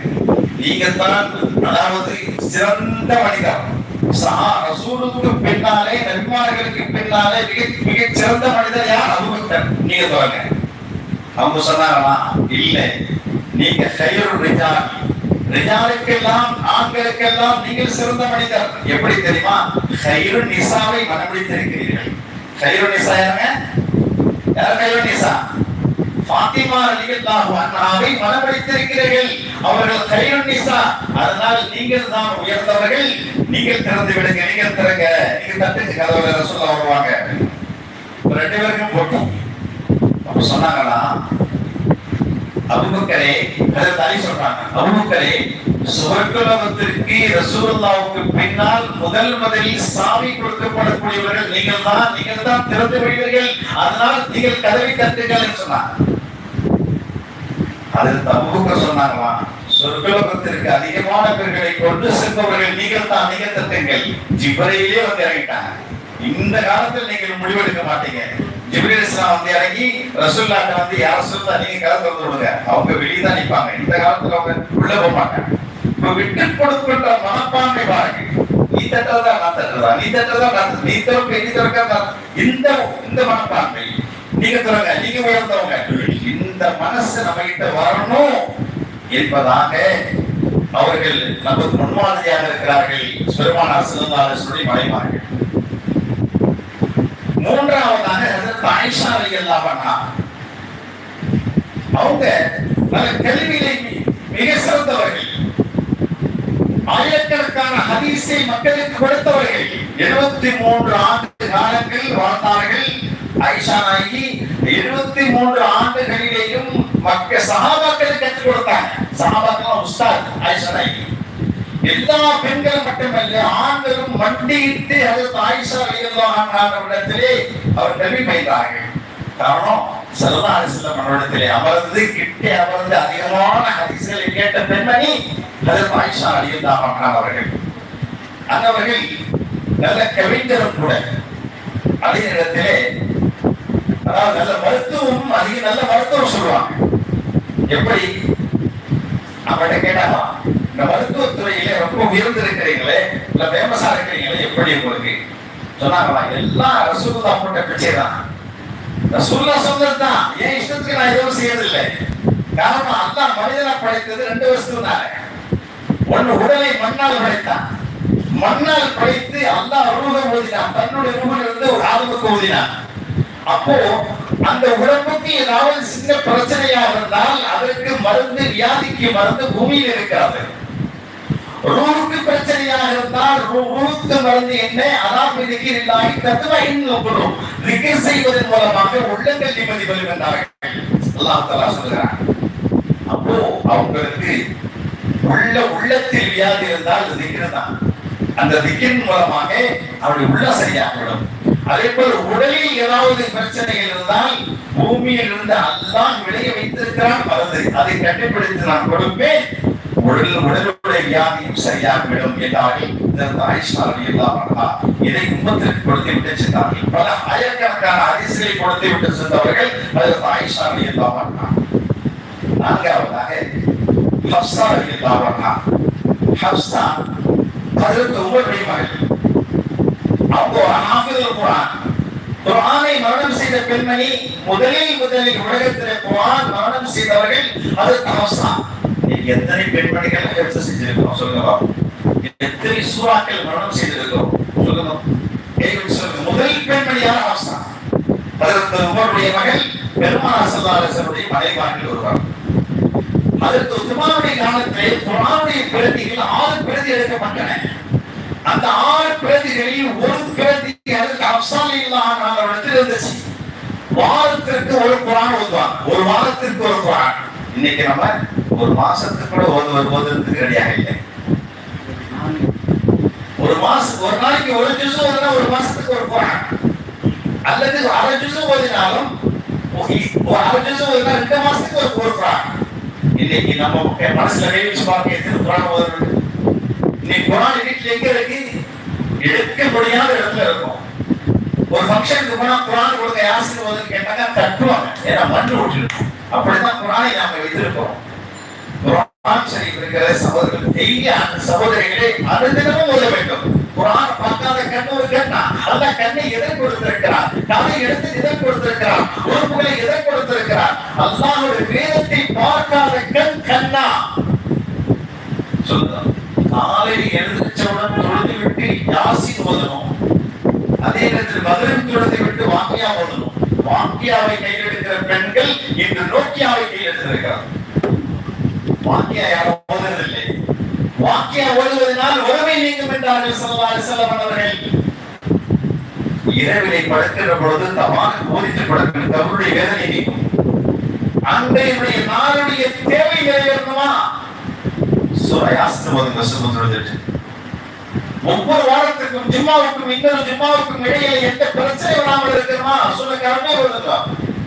நீங்க தான் அதாவது சிறந்த மனிதர். ரசூலுக்கு பின்னாலே நபிமார்களுக்கு பின்னாலே மிக சிறந்த மனிதர் யார்? அபூபக்கர், நீங்க சொல்லுங்க. அவங்க சொன்னாங்களா, இல்ல நீங்க கையுள் ரிஜால், ரிஜாலுக்கெல்லாம் ஆண்களுக்கெல்லாம் நீங்கள் சிறந்த மனிதர். எப்படி தெரியுமா? கையுள் நிசாவை மனமுடித்திருக்கிறீர்கள். கையுள் நிசா யாருங்க? யார் கையுள் நிசா? ஃபாத்திமா ரலியல்லாஹு அன்ஹாவை மனமுடித்திருக்கிறீர்கள். அவர்கள் கையுள் நிசா. அதனால் நீங்கள் தான் உயர்ந்தவர்கள். நீங்கள் திறந்து விடுங்க, நீங்கள் திறங்க, நீங்க தட்டுங்க கதவுல. ரசூலுல்லாஹ் வருவாங்க. ரெண்டு பேருக்கும் போட்டி. அப்ப சொன்னாங்களா, அபூபக்கரே, ஹஜ்ரத் அலி சொல்றாங்க, அபூபக்கரே சுவர்க்கலோகத்திற்கு ரசூலுல்லாஹ்வுக்கு பின்னால் முதலில் சாவி கொடுக்கப்படக்கூடியவர்கள் நீங்கள் தான் திறந்து விடுவீர்கள். அதனால் நீங்கள் கதவை தட்டுங்கள் என்று சொன்னாங்க. ஹஜ்ரத் அபூபக்கர் சொன்னாங்களா, சொர்க்கலோகத்திற்கு அதிகமான பேர்களை கொண்டு சென்றவர்கள் நீங்கள் தான், நீங்க தட்டுங்கள். ஜிப்ரீலே இறங்கிட்டாங்க. இந்த காலத்தில் நீங்கள் முடிவெடுக்க மாட்டீங்க. ஜிப்ரீல் அலைஹிஸ்ஸலாம் இறங்கி ரசூலுல்லாஹ்ட்ட யா ரசூலுல்லாஹ் நீங்க கதவை திறந்து விடுங்க. அவங்க வெளியே தான் நிப்பாங்க. இந்த காலத்துல அவங்க உள்ள போக மாட்டாங்க. இப்ப விட்டு கொடுக்கின்ற மனப்பான்மை பாருங்க. நீ தட்டுறதா நான் தட்டுறதா, நீ தட்டுறதா நான், நீ திறக்க நீ திறக்க, இந்த மனப்பான்மை. நீங்க திறங்க, நீங்க உயர்ந்தவங்க. இந்த மனசு நம்ம கிட்ட வரணும் என்பதாக அவர்கள் நமக்கு முன்மாதிரியாக இருக்கிறார்கள். பெருமானார் ஸல்லல்லாஹு அலைஹி வஸல்லம் மனைவிமார்கள். மூன்றாவதாக ஹஜ்ரத் ஆயிஷா ரலியல்லாஹு அன்ஹா, அவங்க நல்ல கல்வியிலே மிக சிறந்தவர்கள். ஆயிரக்கணக்கான ஹதீஸை மக்களுக்கு கொடுத்தவர்கள். 73 ஆண்டு காலங்கள் வாழ்ந்தார்கள் ஆயிஷா நாயகி. 73 ஆண்டுகளிலேயும் மக்க சஹாபாக்களுக்கு கற்றுக் கொடுத்தாங்க. சஹாபாக்கள் உஸ்தாத் ஆயிஷா நாயகி. எல்லா பெண்களும் மட்டுமல்ல, ஆண்களும் மண்டியிட்டு ஹஜ்ரத் ஆயிஷா ரலியல்லாஹு அன்ஹாவிடத்திலே அவர் கல்வி பயின்றார்கள். காரணம், ஸல்லல்லாஹு அலைஹி வஸல்லம் அவர்களிடத்திலே அமர்ந்து கிட்டே அமர்ந்து அதிகமான ஹதீஸ்களை கேட்ட பெண்மணி ஹஜ்ரத் ஆயிஷா ரலியல்லாஹு அன்ஹா அவர்கள். அவர்கள் நல்ல கவிஞரும் கூட. அதே நேரத்திலே அதாவது நல்ல மருத்துவம், நல்ல மருத்துவம் சொல்லுவாங்க. எப்படி அவர்கிட்ட கேட்டாமா, இந்த மருத்துவத்துறையில ரொம்ப உயர்ந்து இருக்கிறீங்களே, இல்ல ஃபேமஸா இருக்கிறீங்களே, எப்படி உங்களுக்கு சொன்னாங்களா, எல்லாம் ரசூலுல்லாஹ் போட்ட பிச்சை தான். ரசூலுல்லாஹ் சொன்னதுதான், ஏன் இஷ்டத்துக்கு நான் எதுவும் செய்யறதில்லை. காரணம், அல்லாஹ் மனிதனை படைத்தது 2 வஸ்துனால. ஒண்ணு உடலை மண்ணால் படைத்தான். மண்ணால் படைத்து அல்லாஹ் ரூஹை ஊதினான். தன்னுடைய ரூஹில் இருந்து ஒரு ஆத்மாவுக்கு ஊதினான். அப்போ அந்த உடம்புக்கு ஏதாவது சின்ன பிரச்சனையாக இருந்தால் அதற்கு மருந்து, வியாதிக்கு மருந்து பூமியில் இருக்கிறது. ரூஹுக்கு பிரச்சனையாக இருந்தால் ரூஹுக்கு மருந்து என்ன? அதாவது திக்ரில்லாஹி தத்மஇன்னு குலூப். திக்ர் செய்வதன் மூலமாக உள்ளங்கள் நிம்மதி பெறும் என்றார்கள். அல்லாஹ் தஆலா சொல்றான். அப்போ அவங்களுக்கு உள்ளத்தில் வியாதி இருந்தால் திக்ர் தான். அந்த திக்ரின் மூலமாக அவருடைய உள்ள சரியாகிவிடும். அதே போல உடலில் ஏதாவது பிரச்சனைகள் இருந்தால் பூமியில் இருந்து அல்லாஹ் விளைய வைத்திருக்கிறான் மருந்து. அதை கண்டுபிடித்து நான் கொடுப்பேன். உடலுடைய வியாதியும் சரியாகிவிடும் என்றார்கள். இதற்கு ஆயிஷா ரலியல்லாஹு அன்ஹா இதை உம்மத்திற்கு கொடுத்து விட்டு சென்றார்கள். பல ஆயிரக்கணக்கான ஹதீஸ்களை கொடுத்து விட்டு சென்றவர்கள் அதற்கு ஆயிஷா ரலியல்லாஹு அன்ஹா. நான்காவதாக ஹப்ஸா ரலியல்லாஹு அன்ஹா. ஹப்ஸா ஹஜ்ரத் உமருடைய மகள். அவங்க ஹாஃபிதுல் குர்ஆன், குர்ஆனை மரணம் செய்த பெண்மணி. முதலில் உலகத்தில் குர்ஆன் மரணம் செய்தவர்கள் ஹஜ்ரத் ஹப்ஸா. எத்தனை பெண்மணிகள் ஹிஃப்ஸ் செஞ்சிருக்கோம் சொல்லுங்க பாப்போம். எத்தனை சூறாக்கள் மரணம் செய்திருக்கிறோம் சொல்லுங்க. முதல் பெண்மணியான ஹப்ஸா. ஹஜ்ரத் உமருடைய மகள், பெருமானார் ஸல்லல்லாஹு அலைஹி வஸல்லம் மனைவிமார்கள் ஒருவர். ஹஜ்ரத் உஸ்மானுடைய காலத்திலே குர்ஆனுடைய பிரதிகள் 6 பிரதி எடுக்கப்பட்டன. அந்த 6 பிரதிகளில் ஒரு பிரதி ஹஜ்ரத் ஹப்ஸா ரலியல்லாஹு அன்ஹா அவரிடத்தில் இருந்துச்சு. வாரத்திற்கு ஒரு குர்ஆன் ஓதுவாங்க. ஒரு வாரத்திற்கு ஒரு குர்ஆன். இன்னைக்கு நம்ம ஒரு மாசத்துக்கு கூட ஓதுறதுக்கு ரெடியாக இல்லை. ஒரு நாளைக்கு ஒரு ஜுஸ் ஓதுனா ஒரு மாசத்துக்கு ஒரு குர்ஆன், அல்லது அரை ஜுஸ் ஓதினாலும் அரை ஜுஸ் ஓதுனா 2 மாசத்துக்கு ஒரு குர்ஆன். இன்னைக்கு நம்ம மனசுல கை வச்சு பார்க்க எத்தனை குர்ஆன் ஓதுறது? இன்னைக்கு குர்ஆன் வீட்டுல எங்க இருக்கு? எடுக்க முடியாத இடத்துல இருக்கும். ஒரு ஃபங்க்ஷனுக்கு போனா குர்ஆன் கொடுங்க யாசின் ஓதுன்னு கேட்டாங்க, தட்டுவாங்க. ஏன்னா மண்ணு ஓட்டிருக்கும். அப்படிதான் குர்ஆனை நாம வைத்திருக்கிறோம். குர்ஆன் ஷரீஃப் இருக்கிற சகோதரர்கள், சகோதரிகளே, அனுதினமும் ஓத வேண்டும். குர்ஆன் பார்க்காத கண்ணு ஒரு கண்ணா? அல்லாஹ் கண்ணை எதை கொடுத்திருக்கிறார்? காதை எடுத்து எதை கொடுத்திருக்கிறார்? உறுப்புகளை எதை கொடுத்திருக்கிறார்? அல்லாஹ்வுடைய வேதத்தை பார்க்காத கண்ணா? சொல்லுங்க. காலையில் எழுந்திருச்சவுடன் தொழுது விட்டு யாசின் ஓதணும். அதே நேரத்தில் மகரிப் தொழுது விட்டு வாக்கியா ஓதணும். வாக்கியாவை கையில் எடுக்கிற பெண்கள் இன்று நோக்கியாவை கையில் எடுத்திருக்கிறார். வாக்கியா யாரும் ஓதுவதில்லை. வாக்கியா ஓதுவதனால் உறவை நீங்கும் என்றார்கள் ஸல்லல்லாஹு அலைஹி வஸல்லம் அவர்கள். இரவிலே படுக்கிற பொழுது தமான் ஓதித்து படுக்கிற தவறுடைய வேதனை நீங்கும். அன்றைய நாளுடைய தேவை நிறைவேறணுமா? சூரா யாசின் ஓதுங்க. சுபஹானல்லாஹ். ஒவ்வொரு வாரத்துக்கும் ஜும்மாவுக்கும் இன்னொரு ஜும்மாவுக்கும் இடையில எந்த பிரச்சனை வராமல் இருக்கணுமா? சூரா கஹஃப் ஓதுங்க.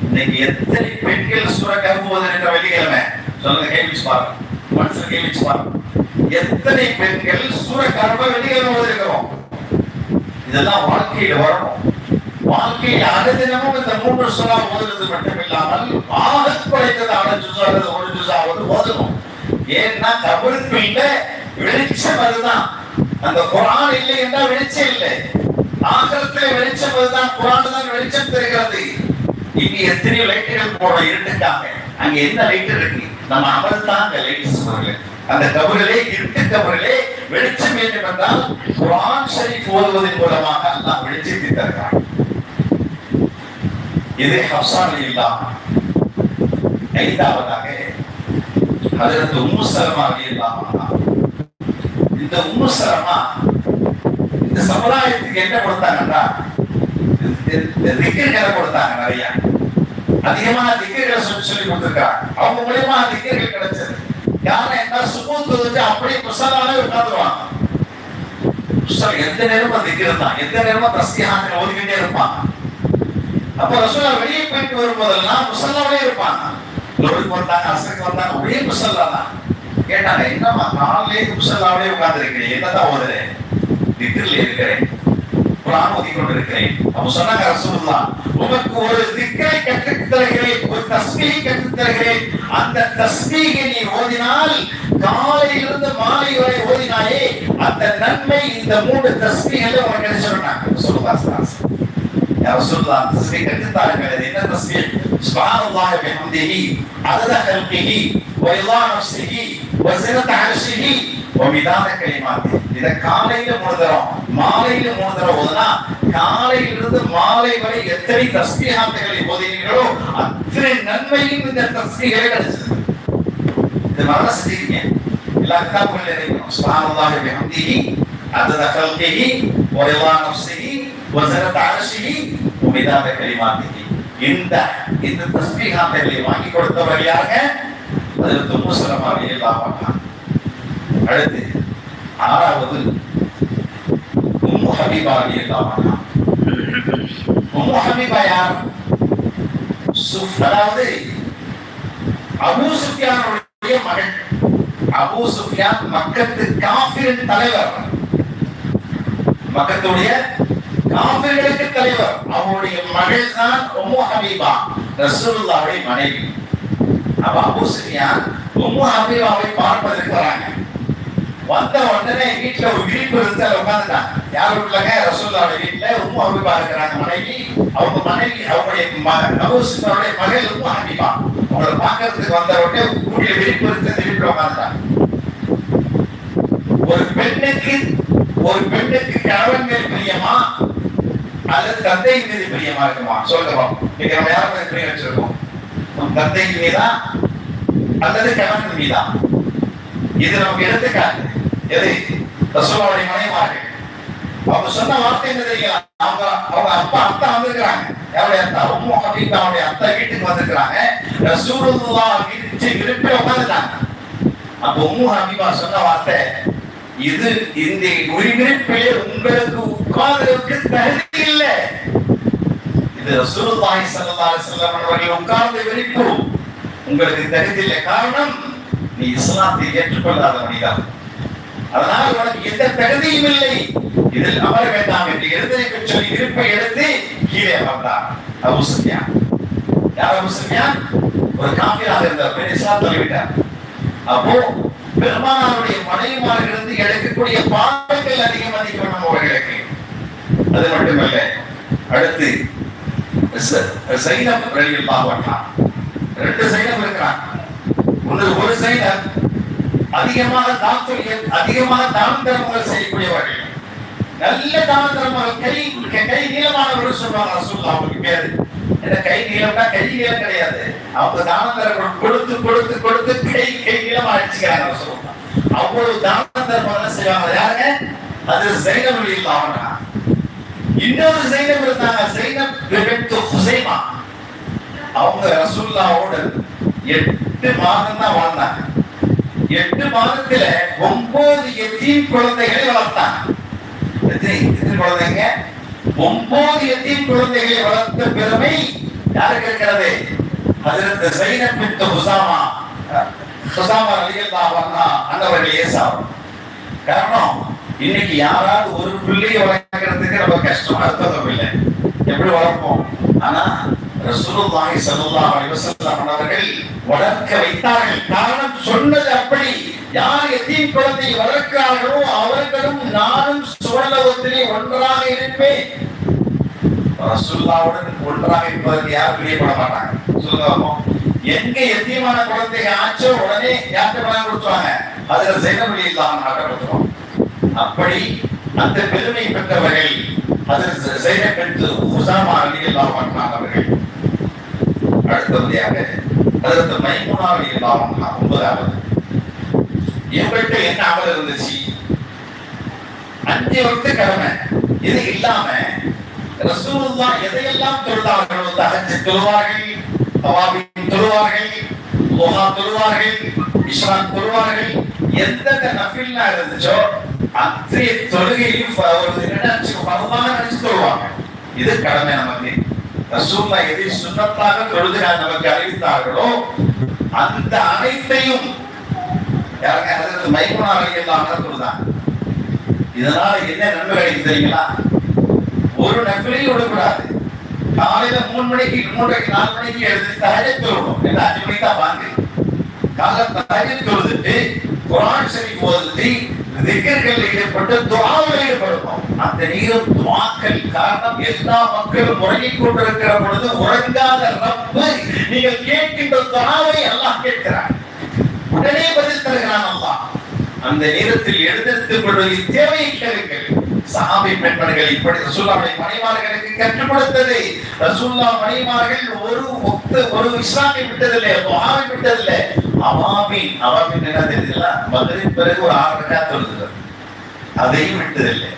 இன்னைக்கு எத்தனை பெண்கள் சூரா கஹஃப் ஓதுகிற வெள்ளிக்கிழமை சொல்லுங்க, கை வச்சு பாருங்க, மனசுல கை வச்சு பாருங்க. எத்தனை பெண்கள் சூரா கஹஃப் வெள்ளிக்கிழமை ஓதுகிறோம்? இதெல்லாம் வாழ்க்கையில வரணும். வாழ்க்கையில் அனுதினமும் இந்த 3 சூரா ஓதுறது மட்டும் இல்லாமல் ஆகத் குறைந்தது 6 ஜுஸ் அல்லது 1 ஜுஸாவது ஓதணும். ஏன்னா கபருக்குள்ள வெளிச்சம் அதுதான். அந்த குர்ஆன் இல்லை என்றால் வெளிச்சம் இல்லை. ஆகிரத்திலே வெளிச்சம் அதுதான். குர்ஆன் தான் வெளிச்சம் தருகிறது. இங்க எத்தனை லைட்டுகள் போட இருட்டுக்காக, அங்க என்ன லைட் இருக்கு? நம்ம அமல் தான் அந்த லைட் சொல்றாங்க. அந்த கபரிலே, இருட்டு கபரிலே வெளிச்சம் வேண்டும் என்றால் குர்ஆன் ஷரீஃப் ஓதுவதன் மூலமாக அல்லாஹ் வெளிச்சத்தை தருகிறான். இது ஹப்ஸா ரலியல்லாஹு அன்ஹா. ஐந்தாவதாக ஹஜ்ரத் உம்மு ஸலமா ரலியல்லாஹு அன்ஹா. இந்த உம்மு ஸலமா இந்த சமுதாயத்துக்கு என்ன கொடுத்தாங்கன்னா திக்ர்களை கொடுத்தாங்க. நிறைய அதிகமான திக்ர்களை சொல்லி கொடுத்திருக்காங்க. அவங்க மூலமா திக்ர்கள் கிடைச்சது. யாரும் என்ன சுபூத் வந்து அப்படியே முஸல்லாலே உட்கார்ந்துருவாங்க. எந்த நேரமும் திக்ர் தான், எந்த நேரமும் தஸ்பீஹாத் ஓதிக்கிட்டே இருப்பாங்க. அப்ப ரசூலுல்லாஹ் வெளியே போயிட்டு வரும்போதெல்லாம் முஸல்லாவே இருப்பாங்க. லோருக்கு வந்தாங்க, அஸ்ருக்கு வந்தாங்க, ஒரே முஸல்லா தான். கேட்டாங்க, என்னம்மா நாளே முஸல்லாவே உட்கார்ந்துருக்கிறேன், என்னதான் ஓதுறேன்? திக்ர்ல இருக்கிறேன், குர்ஆன் ஓதி கொண்டிருக்கிறேன். அப்ப சொன்னாங்க ரசூலுல்லாஹ், உனக்கு ஒரு திக்ரை கற்றுத் தருகிறேன், ஒரு தஸ்பீஹ் கற்றுத் தருகிறேன். அந்த தஸ்பீஹை நீ ஓதினால், காலையிலிருந்து மாலை வரை ஓதினாயே, அந்த நன்மை இந்த 3 தஸ்பீஹ்ல உனக்கு கிடைச்சிருந்தாங்க. சொல்லுங்க யா ரசூலுல்லாஹ், தஸ்பீஹ் கற்றுத் தாருங்கள். என்ன தஸ்பீஹ்? சுப்ஹானல்லாஹி வபிஹம்திஹி அதத ஹல்கிஹி வரிதா நஃப்ஸிஹி வஸினத அர்ஷிஹி வமிதாத கலிமாத்திஹி. இத காலையில 3 தரம், மாலையில 3 தரம் ஓதுனா, காலையிலிருந்து மாலை வரை எத்தனை தஸ்பீஹாத்துகளை ஓதினீர்களோ அத்தனை நன்மையும் இந்த தஸ்பீஹ்ல கிடைச்சது. இது மரண செஞ்சீங்க. எல்லா கிதாபுகளிலும் இருக்கு. சுப்ஹானல்லாஹி வபிஹம்திஹி அதத ஹல்கிஹி வரிதா நஃப்ஸிஹி வஸினத அர்ஷிஹி வமிதாத கலிமாத்திஹி. இந்த தஸ்பீஹாத்துகளை வாங்கி கொடுத்தவர் யாருங்க? ஹஜ்ரத் உம்மு ஸலமா ரலியல்லாஹு அன்ஹா. அடுத்து 6வது உம்மு ஹபீபா ரலியல்லாஹு அன்ஹா. உம்மு ஹபீபா யார்? அதாவது அபூ சுஃபியானுடைய மகள். அபூ சுஃபியான் மக்கத்து காஃபிரின் தலைவர், மக்கத்துடைய காஃபிர்களுக்கு தலைவர். அவருடைய மகள் தான் உம்மு ஹபீபா, ரசூலுல்லாஹ்வுடைய மனைவி. அப்ப அபூ சுஃபியான் உம்மு ஹபீபாவை பார்ப்பதற்கு வராங்க. வந்த உடனே வீட்டுல ஒரு விரிப்பு இருந்து உட்காந்துட்டாங்க. யார் வீட்டுலங்க? ரசூலுல்லாஹ்வுடைய வீட்டுல உம்மு ஹபீபா இருக்கிறாங்க மனைவி. அவங்க மனைவி அவங்களுடைய அபூ சுஃபியானுடைய மகள் உம்மு ஹபீபா. அவங்களை பார்க்கறதுக்கு வந்த உடனே வீட்டுல விரிப்பு இருந்து வீட்டுல உட்காந்துட்டாங்க. ஒரு பெண்ணுக்கு கணவன் மேல் பிரியமா அல்லது தந்தையின் மீது பிரியமா இருக்குமா? சொல்லுங்க. நீங்க நம்ம யார் மீது பிரியம் வச்சிருக்கோம்? தந்தையின் மீதா அல்லது கணவன் மீதா? இது நமக்கு எடுத்துக்காட்டு. எது? ரசூலுல்லாஹ்வுடைய மனைவிமார்கள். அவங்க சொன்ன வார்த்தை என்ன தெரியுமா? அவங்க அத்தா வந்திருக்கிறாங்க. யாருடைய அத்தா? உம்மு ஹபீபாவுடைய அத்தா வீட்டுக்கு வந்திருக்கிறாங்க. ரசூலுல்லாஹ் விருப்பி உட்கார்ந்துட்டாங்க. அப்ப உம்மு ஹபீபா சொன்ன வார்த்தை, இது இந்த விருப்பிலே உங்களுக்கு உட்கார்ந்ததற்கு தகுதி இல்லை. இது ரசூலுல்லாஹி ஸல்லல்லாஹு அலைஹி வஸல்லம் அவர்கள் உட்கார்ந்த விருப்பு, உங்களுக்கு தகுதி இல்லை. காரணம், நீ இஸ்லாத்தை ஏற்றுக்கொள்ளாத மனிதன், அதனால் உனக்கு எந்த தகுதியும் இல்லை, இதில் அமர வேண்டாம் என்று எழுதலைக்கு சொல்லி விருப்பை எடுத்து கீழே அமர்ந்தார் அபூ சுஃபியான். யார் அபூ சுஃபியான்? ஒரு காஃபிராக இருந்தார், இஸ்லாம் சொல்லிவிட்டார். அப்போ பெருமானாருடைய மனைவிமார்களிருந்து எடுக்கக்கூடிய பாடங்கள் அதிகம் அதிகம் அவர்களுக்கு. அது மட்டுமல்ல, அடுத்து சைனப் ரலியல்லாஹு அன்ஹா, ரெண்டு சைனப் இருக்கிறாங்க. ஒரு சைனப் அதிகமாக தானம் தர்மங்கள் செய்யக்கூடியவர்கள், நல்ல தான தர்மங்கள், கை நீளமானவர்கள் சொல்லுவாங்க. ரசூலுல்லாஹ் அவங்களுக்கு பேரு என்ன? கை நீளம்னா கை நீளம் கிடையாது. அவங்க தான தர்மங்கள் கொடுத்து கொடுத்து கொடுத்து கை நீளமா அடிச்சுக்கிறாங்க ரசூலுல்லாஹ். அவ்வளவு தான தர்மங்கள் செய்வாங்க. யாருங்க? அது ஸைனப் ரலியல்லாஹு அன்ஹா. இன்னொரு ஸைனப் இருந்தாங்க, ஸைனப் பின்த் ஹுஸைமா. அவங்க ரசூலுல்லாஹோட 8 மாதம் தான் வாழ்ந்தாங்க. 8 மாதத்துல 9 யதீம் குழந்தைகளை வளர்த்தாங்க. எத்தனை குழந்தைங்க? 9 யதீம் குழந்தைகளை வளர்த்த பெருமை யாருக்கு இருக்கிறது? ஹஜ்ரத் ஸைனப் பின்த் ஹுஸாமா ரலியல்லாஹு அன்ஹா அன்னவர்களே சாரும். காரணம், இன்னைக்கு யாராவது ஒரு பிள்ளையை வளர்க்கறதுக்கு ரொம்ப கஷ்டம், அர்த்தம் இல்லை. எப்படி வளர்ப்போம்? ஆனா ரசூலுல்லாஹி ஸல்லல்லாஹு அலைஹி வஸல்லம் அவர்கள் வளர்க்க வைத்தார்கள். காரணம், சொன்னது அப்படி. யார் யதீம் குழந்தை வளர்க்கிறார்களோ அவர்களும் நானும் சுவர்ணலோகத்திலே ஒன்றாக இருப்பேன். ரசூலுல்லாஹ்வுடன் ஒன்றாக இருப்பதற்கு யாரும் பிரியப்பட மாட்டாங்க. சொல்லுங்க, எங்க யதீமான குழந்தை ஆச்சோ உடனே யார்கிட்ட பணம் கொடுத்துவாங்க? அதுல ஸைனப் ரலியல்லாஹு அன்ஹா கொடுத்துருவாங்க. அப்படி அந்த பெருமை பெற்றவர்கள் ஹஜ்ரத் ஸைனப் பின்த் ஹுஸாமா ரலியல்லாஹு அன்ஹா அவர்கள். அடுத்தபடியாக ஹஜ்ரத் மைமூனா ரலியல்லாஹு அன்ஹா 9வது. இவங்கள்ட்ட என்ன அமல் இருந்துச்சு? 5 வக்து கடமை. இது இல்லாம ரசூலுல்லாஹ் எதையெல்லாம் தொழுதார்களோ, தஹஜ்ஜுத் தொழுவார்கள், தவாபீன் தொழுவார்கள், துஹா தொழுவார்கள், இஷ்ராக் தொழுவார்கள். எந்தெந்த நஃபில்னா இருந்துச்சோ அத்தனை தொழுகையும் ஃபர்தான நினைச்சு தொழுவாங்க. இது கடமை நமக்கு. ரசூலுல்லாஹ் எதை சுன்னத்தாக தொழுகிறார் நமக்கு அறிவித்தார்களோ அந்த அனைத்தையும் யாருங்க? ஹஜ்ரத் மைமூனா ரலியல்லாஹு அன்ஹா தொழுதாங்க. இதனால என்ன நன்மை கிடைக்கும் தெரியுங்களா? ஒரு நஃபிலையும் விடக்கூடாது. காலையில 3 மணிக்கு 4 மணிக்கு எழுந்து தஹஜ்ஜுத் தொழணும். 5 மணிக்கு தான் வாங்க. காலையில தஹஜ்ஜுத் தொழுதுட்டு குர்ஆன் ஷரீஃப் ஓதி திக்ர்கள் ஈடுபட்டு துஆவில் ஈடுபடணும். அந்த நீரும் துஆக்கள். காரணம், எல்லா மக்களும் உறங்கிக் கொண்டிருக்கிற பொழுது உறங்காத ரப்பு நீங்கள் கேட்கின்ற துஆவை அல்லாஹ் கேட்கிறார். உடனே பதில் தருகிறான் அல்லாஹ். அந்த நேரத்தில் எழுந்திருத்துக் கொள்வதை தேவையை கேளுங்கள். சஹாபி பெண்மணிகள் இப்படி ரசூலுல்லாஹ்வுடைய மனைவிமார்களுக்கு கற்றுக் கொடுத்தது. ரசூலுல்லாஹ் மனைவிமார்கள் ஒரு இஸ்லாமை விட்டதில்லை, துஆவை விட்டதில்லை. அவாபின் என்ன தெரியுதுல? மக்ரிப் பிறகு ஒரு 6 ரக்காத் தொழுது, அதையும் விட்டதில்லை.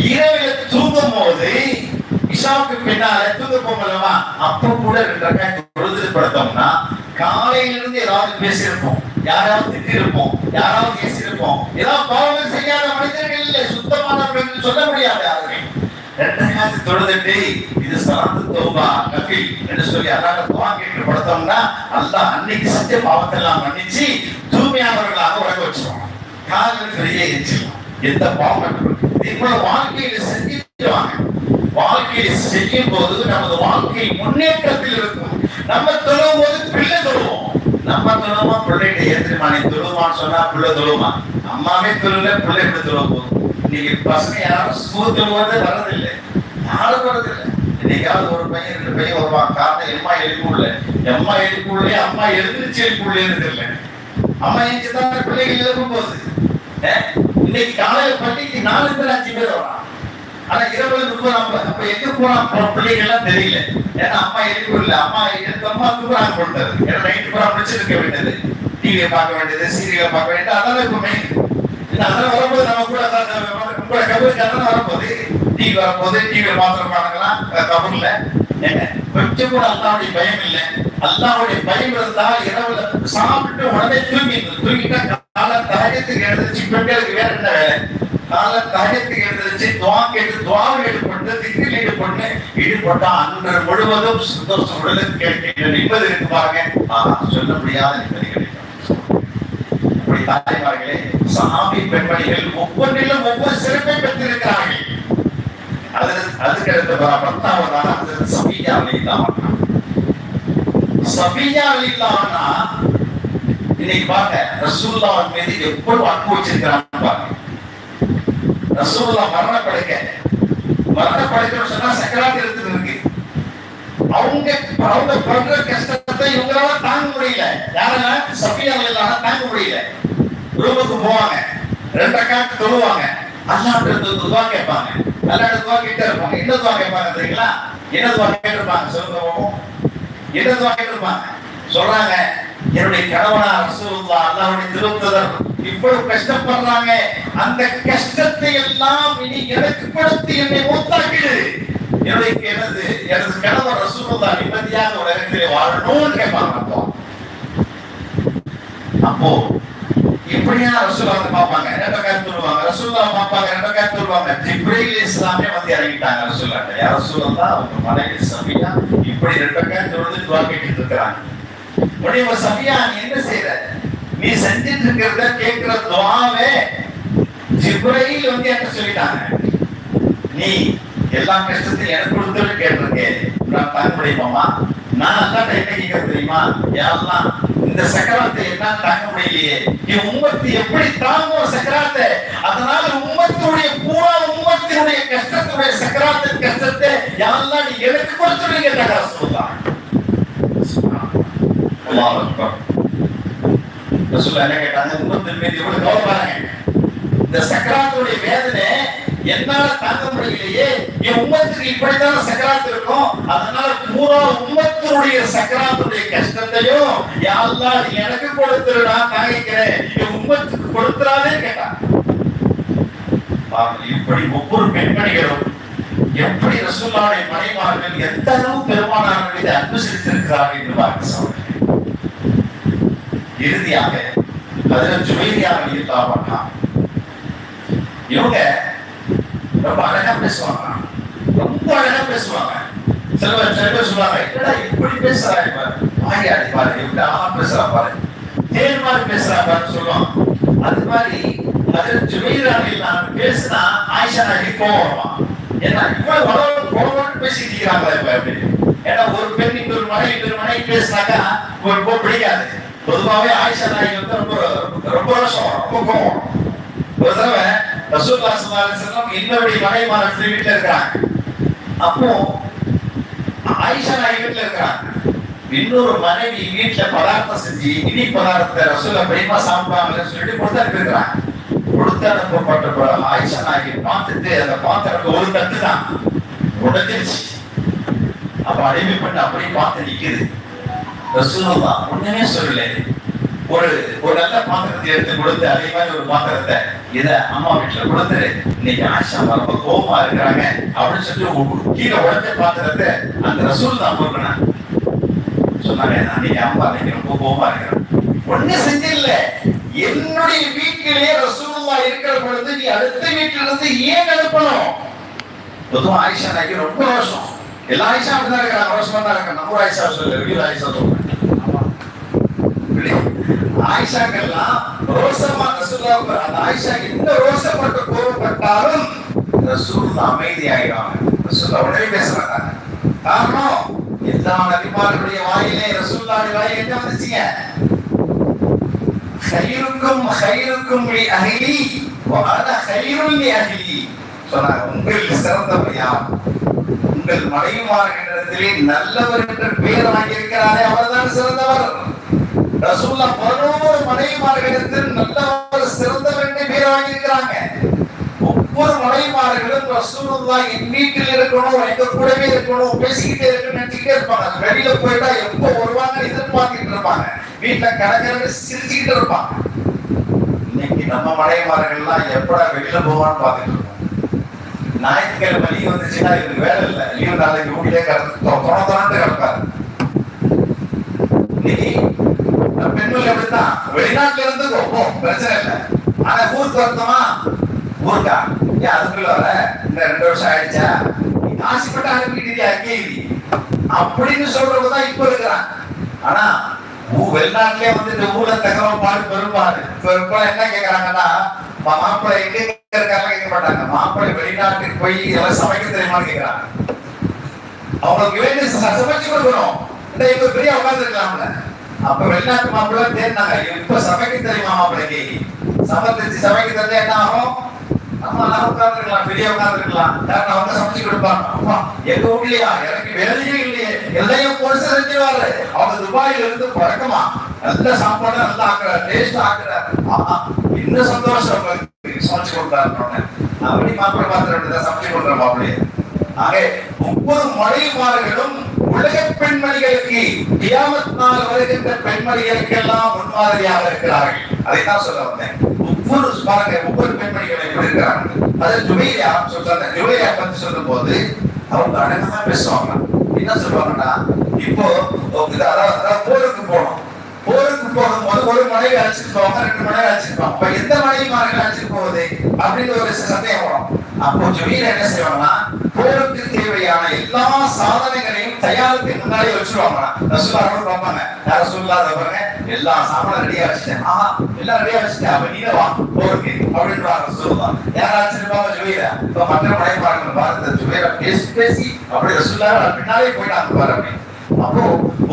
இரவில் தூங்கும் போது இஷாவுக்கு பின்னால தூங்க போகலாமா, அப்ப கூட 2 ரக்காத் தொழுது படுத்தோம்னா காலையிலிருந்து ஏதாவது பேசியிருப்போம், யாராவது திட்டிருப்போம், யாராவது பேசியிருப்போம். ஏதாவது பாவங்கள் செய்யாத மனிதர்கள் இல்லை, சுத்தமானவர்கள் சொல்ல முடியாது. யாருமே 2 ரக்காத் தொழுதுட்டு இது ஸலாத்து தௌபா நஃபில் என்று சொல்லி அல்லாஹ் துஆ கேட்டு படுத்தோம்னா அல்லாஹ் அன்னைக்கு செஞ்ச பாவத்தை எல்லாம் மன்னிச்சு தூய்மையானவர்களாக உறங்க வச்சிருவாங்க. காலையில் வெளியே எரிச்சிடலாம், எந்த பாவம் இவ்வளவு வாழ்க்கையில செஞ்சுவாங்க. வாழ்க்கையை செய்யும் போது நமது வாழ்க்கை முன்னேற்றத்தில் இருக்கும். நம்ம தொழுவும் போது பிள்ளை தொழுவோம். நம்ம தொழுமா பிள்ளைகிட்ட ஏற்றிருமா, நீ தொழுவான்னு சொன்னா பிள்ளை தொழுமா. அம்மாவே தொழுல, பிள்ளை எப்படி தொழுவ போதும். இன்னைக்கு பசங்க யாரும் ஸ்கூல் தொழுவதே வர்றதில்லை, யாரும் வர்றதில்லை. இன்னைக்காவது ஒரு பையன் 2 பையன் வருவான். காரணம் எம்மா எழுப்புள்ள, எம்மா எழுப்புள்ளே, அம்மா எழுந்திருச்சு எழுப்புள்ளேன்னு தெரியல. அம்மா எழுந்துதான் பிள்ளைகள் எழுப்பும் போது. இன்னைக்கு காலையில பள்ளிக்கு 4 பேர் 5 பேர் வரான். ஆனா இரவுல 30 அப்ப எங்க போனா பிள்ளைகள் எல்லாம் தெரியல. ஏன்னா அம்மா எழுப்புள்ள, அம்மா தூக்குறாங்க கொடுத்தாரு. ஏன்னா நைட்டு பூரா முடிச்சிருக்க வேண்டியது, டிவியை பார்க்க வேண்டியது, சீரியலை பார்க்க வேண்டியது. அதெல்லாம் இப்ப மெயின். அதெல்லாம் வரும்போது நம்ம கூட உங்களோட கபருக்கு அதெல்லாம் வரும்போது டிவி வரும்போது டிவியில மாத்திரம் பாருங்கலாம் கபூர்ல. கொஞ்சம் கூட அல்லாவுடைய பயம் இல்லை. அல்லாவுடைய பயம் இருந்தால் இரவுல சாப்பிட்டு உடனே தூங்கிட்டா கால தாயத்துக்கு எழுந்துச்சு. பெண்களுக்கு வேற என்ன வேலை? கால தாயத்துக்கு எழுந்துச்சு, துவா கேட்டு துவாவில் ஈடுபட்டு, திக்கில் ஈடுபட்டா அன்று முழுவதும் சந்தோஷம், உடலுக்கு கேட்கின்ற நிம்மதி இருக்கு பாருங்க. சொல்ல முடியாத நிம்மதி கிடைக்கும். அப்படி தாய்மார்களே, சஹாபி பெண்மணிகள் ஒவ்வொன்றிலும் ஒவ்வொரு சிறப்பை பெற்றிருக்கிறார்கள். அதுக்கு அடுத்த 10வது சஃபியா ரலியல்லாஹு அன்ஹா. சஃபியா ரலியல்லாஹு அன்ஹா இன்னைக்கு பாருங்க, ரசூலுல்லாஹ் மீது எவ்வளவு அன்பு வச்சிருக்கிறாங்க பாருங்க. ரசூலுல்லாஹ் மரணப்படுக்க சொன்னா சக்கராத் இருக்கு. அவங்க படுற கஷ்டத்தை இவங்களால தாங்க முடியல. யாரால? சஃபியா ரலியல்லாஹு அன்ஹா தாங்க முடியல. ரூமுக்கு போவாங்க, 2 ரக்காத் தொழுவாங்க, அல்லாஹ்விடம் துஆ கேட்பாங்க. அல்லாஹ்விடம் துஆ கேட்டே இருப்பாங்க. என்ன துஆ கேட்பாங்க தெரியுங்களா? என்ன துஆ கேட்டிருப்பாங்க சொல்லுங்க. என்ன துஆ கேட்டிருப்பாங்க? சொல்றாங்க, என்னுடைய கணவனா ரசூலுல்லாஹ் அல்லாஹ்வுடைய திருத்தூதர் இவ்வளவு கஷ்டப்படுறாங்க, அந்த கஷ்டத்தை எல்லாம் இனி எனக்கு கொடுத்து என்னை மூத்தாக்கிடு. எனது கணவர் ரசூலுல்லாஹ் நிம்மதியாக உலகத்திலே வாழணும்னு கேட்பாங்க. அப்போ இப்படியா ரசூலுல்லாஹ் பார்ப்பாங்க, 2 ரக்காத் தொழுவாங்க. ரசூலுல்லாஹ் பார்ப்பாங்க, 2 ரக்காத் தொழுவாங்க. ஜிப்ரீல் இஸ்லாமே வந்து இறங்கிட்டாங்க ரசூலுல்லாஹ். யா ரசூலுல்லாஹ், உங்க மனைவி சஃபியா இப்படி 2 ரக்காத் தொழுது துஆ கேட்டுட்டு இருக்காங்க. உடனே சஃபியா, நீ என்ன செய்யற? நீ செஞ்சிட்டு இருக்கிறத கேட்கிற துஆவே ஜிப்ரீல் வந்து என்ன சொல்லிட்டாங்க, நீ எல்லா கஷ்டத்தையும் எனக்கு கொடுத்துட்டு கேட்டிருக்கே, நான் தாங்க முடியுமாமா? நான் அல்லாஹ்ட்ட என்ன கேட்க தெரியுமா? யா அல்லாஹ், இந்த சக்கராத்தை என்ன தாங்க முடியலையே, என் உம்மத்து எப்படி தாங்கும் சக்கராத்தை? அதனால உம்மத்துடைய பூரா உம்மத்தினுடைய கஷ்டத்துடைய சக்கராத்தின் கஷ்டத்தை யா அல்லாஹ் நீ எனக்கு கொடுத்துடுங்க கேட்டாங்க ரசூலுல்லாஹ். அல்லாஹ் அக்பர். ரசூலுல்லாஹ் என்ன கேட்டாங்க? உம்மத்தின் மீது எவ்வளவு கவலைப்படுறாங்க. இந்த சக்கராத்துடைய வேதனை என்னால தாங்க முடியலையே, என் உம்மத்துக்கு இப்படித்தான் சக்கராத்து இருக்கும், அதனால பூரா உம்மத்துடைய சக்கராத்துடைய கஷ்டத்தையும் யா அல்லாஹ் நீ எனக்கு கொடுத்துரு, நான் தாங்கிக்கிறேன், என் உம்மத்துக்கு கொடுத்துறாதே கேட்டான். இப்படி ஒவ்வொரு பெண்மணிகளும் எப்படி ரசூலுல்லாஹ்வுடைய மனைவிமார்கள் எந்த அளவு பெருமானார் மீது அன்பு செலுத்தியிருக்கிறார்கள் என்று பார்க்க சொல்றேன். இறுதியாக ஹஜ்ரத் ஜுவைரியா ரலியல்லாஹு அன்ஹா, இவங்க ரொம்ப அழகா பேசுவாங்க, ரொம்ப அழகா பேசுவாங்க. சில பேர் சொல்லுவாங்க, என்னடா இப்படி பேசுறாங்க பாரு, ஆயாடி பாரு, எப்படி அழகா பேசுறா பாரு, தேன் மாதிரி பேசுறா பாருன்னு சொல்லுவாங்க. அது மாதிரி ஹஜ்ரத் ஜுவைரியா ரலியல்லாஹு அன்ஹா பேசினா ஆயிஷா நாயகி கோவம் வருவான். ஏன்னா இவ்வளவு வளர்ந்து பேசிட்டு இருக்கிறாங்களா இப்ப அப்படின்னு. ஏன்னா ஒரு பெண் இன்னொரு மனைவி பேசினாக்கா ரொம்ப பிடிக்காது. பொதுவாகவே ஆயிஷா நாயகி வந்து ரொம்ப வருஷம் ரொம்ப கோவம். ஒரு தடவை ரசூலுல்லாஹி ஸல்லல்லாஹு அலைஹி வஸல்லம் இன்னொரு மனைவிமார் வீட்டுல இருக்காங்க. அப்போ ஆயிஷா நாயகி வீட்டுல இருக்காங்க. இன்னொரு மனைவி வீட்டுல பதார்த்தம் செஞ்சு இனி பதார்த்தத்தை ரசூலுல்லாஹ் பிரியமா சாப்பிடுவாங்கன்னு சொல்லிட்டு கொடுத்து அனுப்பியிருக்கிறாங்க. கொடுத்து அனுப்பப்பட்ட பிறகு ஆயிஷா நாயகி பார்த்துட்டு அந்த பாத்திரம் ஒரு தட்டு தான் உடைஞ்சிருச்சு. அப்ப அடிமை பண்ண அப்படியே பார்த்து நிக்குது. ரசூலுல்லாஹ் ஒண்ணுமே சொல்லல. ஒரு நல்ல பாத்திரத்தை எடுத்து கொடுத்து அதே மாதிரி ஒரு பாத்திரத்தை இத அம்மா வீட்டுல கொடுத்துரு, இன்னைக்கு ஆயிஷா ரொம்ப கோபமா இருக்கிறாங்க அப்படின்னு சொல்லிட்டு கீழே உடைஞ்ச பாத்திரத்தை அந்த ரசூல் தான் கொடுக்கணும் சொன்னாங்க. அன்னைக்கு அம்மா அன்னைக்கு ரொம்ப கோபமா இருக்கிறேன். ஒண்ணு செஞ்சில்ல, என்னுடைய வீட்டிலேயே ரசூலுல்லாஹ் இருக்கிற பொழுது நீ அடுத்த வீட்டுல இருந்து ஏன் அனுப்பணும்? பொதுவா ஆயிஷா நாயகி ரொம்ப ரோஷம். எல்லா ஆயிஷா அப்படிதான் இருக்கிறாங்க, ரோஷமா தான் இருக்காங்க. நம்ம ஆயிஷா சொல்ல, ஆயிஷா சொல்றேன். ஆயிஷாக்கெல்லாம் ரோஷமா ரசூலுல்லாஹ் அந்த ஆயிஷா எந்த ரோஷப்பட்டு கோபப்பட்டாலும் ரசூலுல்லாஹ் அமைதியாயிடுவாங்க. ரசூலுல்லாஹ் உடனே பேச மாட்டாங்க. காரணம் எல்லா நபிமார்களுடைய வாயிலே ரசூலுல்லாஹ்வுடைய வாயிலே என்ன வந்துச்சுங்க? கைருக்கும் கைருக்கும் லி அஹ்லி வ அனா கைருல் லி அஹ்லி சொன்னாங்க. உங்கள் சிறந்தவர் யார்? உங்கள் மனைவிமார்களிடத்திலே நல்லவர் என்ற பெயர் வாங்கியிருக்கிறாரே அவர்தான் சிறந்தவர். ரசூலுல்லாஹ் 11 மனைவிமார்களிடத்தில் நல்லவர் சிறந்தவர் என்று பெயர் வாங்கியிருக்கிறாங்க. ஒவ்வொரு மனைவிமார்களும் ரசூலுல்லாஹ் என் வீட்டில் இருக்கணும், எங்க கூடவே இருக்கணும், பேசிக்கிட்டே இருக்கணும்னு நினைச்சுக்கிட்டே இருப்பாங்க. வெளியில போயிட்டா எப்போ வருவாங்க எதிர்பார்த்துட்டு இருப்பாங்க. வீட்டுல கடற்கரை சிரிச்சுக்கிட்டு இருப்பாங்க. இன்னைக்கு நம்ம மனைவிமார்கள்லாம் எப்படா வெளியில போவான்னு பார்த்துட்டு இருக்கோம். ஞாயிற்றுக்கிழமை லீவ் வந்துச்சுன்னா இதுக்கு வேலை இல்லை, லீவ் நாளைக்கு வீட்டிலே தொடர்ந்து கிடப்பாரு. இன்னைக்கு பெண்கள் எப்படித்தான் வெளிநாட்டுல இருந்து பிரச்சனை இல்லை, ஆனா ஊருக்கு வருத்தமா ஊருக்கா ஏன் அதுக்குள்ள வர இந்த 2 வருஷம் ஆயிடுச்சா நீ ஆசைப்பட்ட அனுப்பிக்கிட்டே அங்கே அப்படின்னு சொல்றதுதான் இப்ப இருக்கிறான். ஆனா வெளிநாட்டிலே வந்துட்டு ஊர்ல தகவல் பாடு பெரும்பாடு இப்ப என்ன கேக்குறாங்கன்னா மாப்பிள்ளை எங்க இருக்காங்க கேட்க மாட்டாங்க. மாப்பிள்ளை வெளிநாட்டுக்கு போய் எல்லாம் சமைக்க தெரியுமான்னு கேக்குறாங்க. அவங்களுக்கு வேண்டிய சமைச்சு கொடுக்கணும். இந்த இப்ப ஃப்ரீயா உட்கார்ந்து இருக்கலாம்ல. அப்ப வெளிநாட்டு மாப்பிள்ளை தேர்ந்தாங்க இப்ப சமைக்க தெரியுமா மாப்பிள்ளைக்கு? சமைக்க தெரிஞ்சா என்ன ஆகும்? நம்ம எல்லாம் உட்கார்ந்துருக்கலாம், ஃப்ரீயா உட்கார்ந்துருக்கலாம். காரணம் அவங்க சமைச்சு கொடுப்பாங்க. அப்பா எங்க வீட்லயா எனக்கு வேலையே இல்லையே, எல்லையும் போட்டு செஞ்சுவாரு. அவங்க துபாயில இருந்து பழக்கமா நல்ல சாப்பாடு நல்லா ஆக்குற டேஸ்ட் ஆக்குற இன்னும் சந்தோஷம் சமைச்சு கொடுத்தாரு. அப்படி மாப்பிள்ளை பாத்திரம் சமைச்சு கொடுக்குற மாப்பிள்ளைய. ஆக ஒவ்வொரு மனைவிமார்களும் உலக பெண்மணிகளுக்கு கியாமத் நாள் வருகின்ற பெண்மணிகளுக்கு எல்லாம் முன்மாதிரியாக இருக்கிறார்கள். அதைத்தான் சொல்ல வந்தேன். ஒவ்வொரு பெண்மணிகளும் எப்படி இருக்கிறாங்க. அது ஜுவைரியா சொல்றாங்க. ஜுவைரியா பத்தி சொல்லும் போது அவங்க அடங்கமா பேசுவாங்க. என்ன சொல்லுவாங்கன்னா இப்போ போருக்கு போகணும். போருக்கு போகும்போது ஒரு மனைவி அழைச்சிட்டு போவாங்க, 2 மனைவி அழைச்சிட்டு போவாங்க. அப்ப எந்த மனைவிமார்கள் அழைச்சிட்டு போகுது அப்படின்னு ஒரு சந்தேகம் வரும். அப்போ ஜுவைரியா என்ன செய்வாங்கன்னா போருக்கு தேவையான எல்லா சாதனைகளையும் தயாரித்து முன்னாடி வச்சிருவாங்க. ரசூலுல்லாஹ் பார்ப்பாங்க, யார சொல்லலாத பாருங்க எல்லா சாமானும் ரெடியா வச்சுட்டேன். ஆஹா எல்லாம் ரெடியா வச்சுட்டேன், அப்ப நீங்க வா போருக்கு அப்படின்றாங்க ரசூலுல்லாஹ். யாரா வச்சிருப்பாங்க ஜுவைரியா. இப்ப மற்ற மனைவிமார்கள் பாருங்க ஜுவைரியா பேசி அப்படி ரசூலுல்லாஹ் பின்னாலே போயிட்டாங்க பாருங்க. அப்போ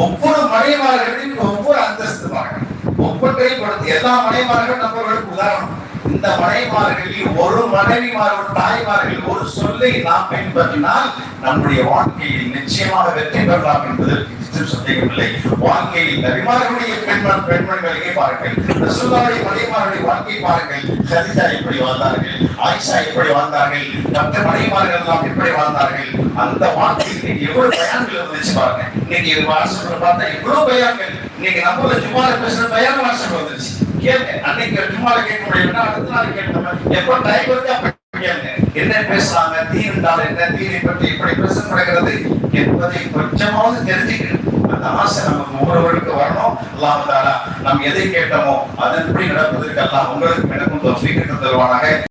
ஒவ்வொரு மனைவிமார்களையும் ஒவ்வொரு அந்தஸ்து பாருங்க. ஒவ்வொன்றையும் கொடுத்து எல்லா மனைவிமார்களும் நம்மளுக்கு உதாரணம். இந்த மனைவிமார்களில் ஒரு மனைவிமார்கள் தாய்மார்கள் ஒரு சொல்லை நாம் பின்பற்றினால் நம்முடைய வாழ்க்கையில் நிச்சயமாக வெற்றி பெறலாம் என்பதற்கு சந்தேகமில்லை. வாழ்க்கையில் நபிமார்களுடைய பெண்மணிகளை பாருங்கள், ரசூலுல்லாஹ்வுடைய மனைவிமார்களுடைய வாழ்க்கையை பாருங்கள். கதீஜா எப்படி வாழ்ந்தார்கள், ஆயிஷா எப்படி வாழ்ந்தார்கள், மற்ற மனைவிமார்கள் எல்லாம் எப்படி வாழ்ந்தார்கள். அந்த வாழ்க்கையில் எவ்வளவு பயான்கள் இருந்துச்சு பாருங்க. இன்னைக்கு வாட்ஸ்அப்ல பார்த்தா எவ்வளவு பயான்கள். இன்னைக்கு நம்மள ஜும்மால பேசுற பயான் வாட்ஸ்அப்ல வந்துருச்சு. கேளுங்க. அன்னைக்கு ஜும்மால கேட்க முடியும்னா அடுத்த நாள் கேட்கணும். எப்ப டைம் வருது அப்ப கேளுங்க. என்ன பேசுறாங்க, தீன் என்றால் என்ன, தீனை பற்றி இப்படி பேசப்படுகிறது என்பதை கொஞ்சமாவது தெரிஞ்சுக்கணும். அந்த ஆசை நம்ம ஒவ்வொருவருக்கு வரணும். அல்லாஹ் தஆலா நாம் எதை கேட்டோமோ அதன்படி நடப்பதற்கு அல்லாஹ் உங்களுக்கு எனக்கும் தௌஃபீக் தருவானாக.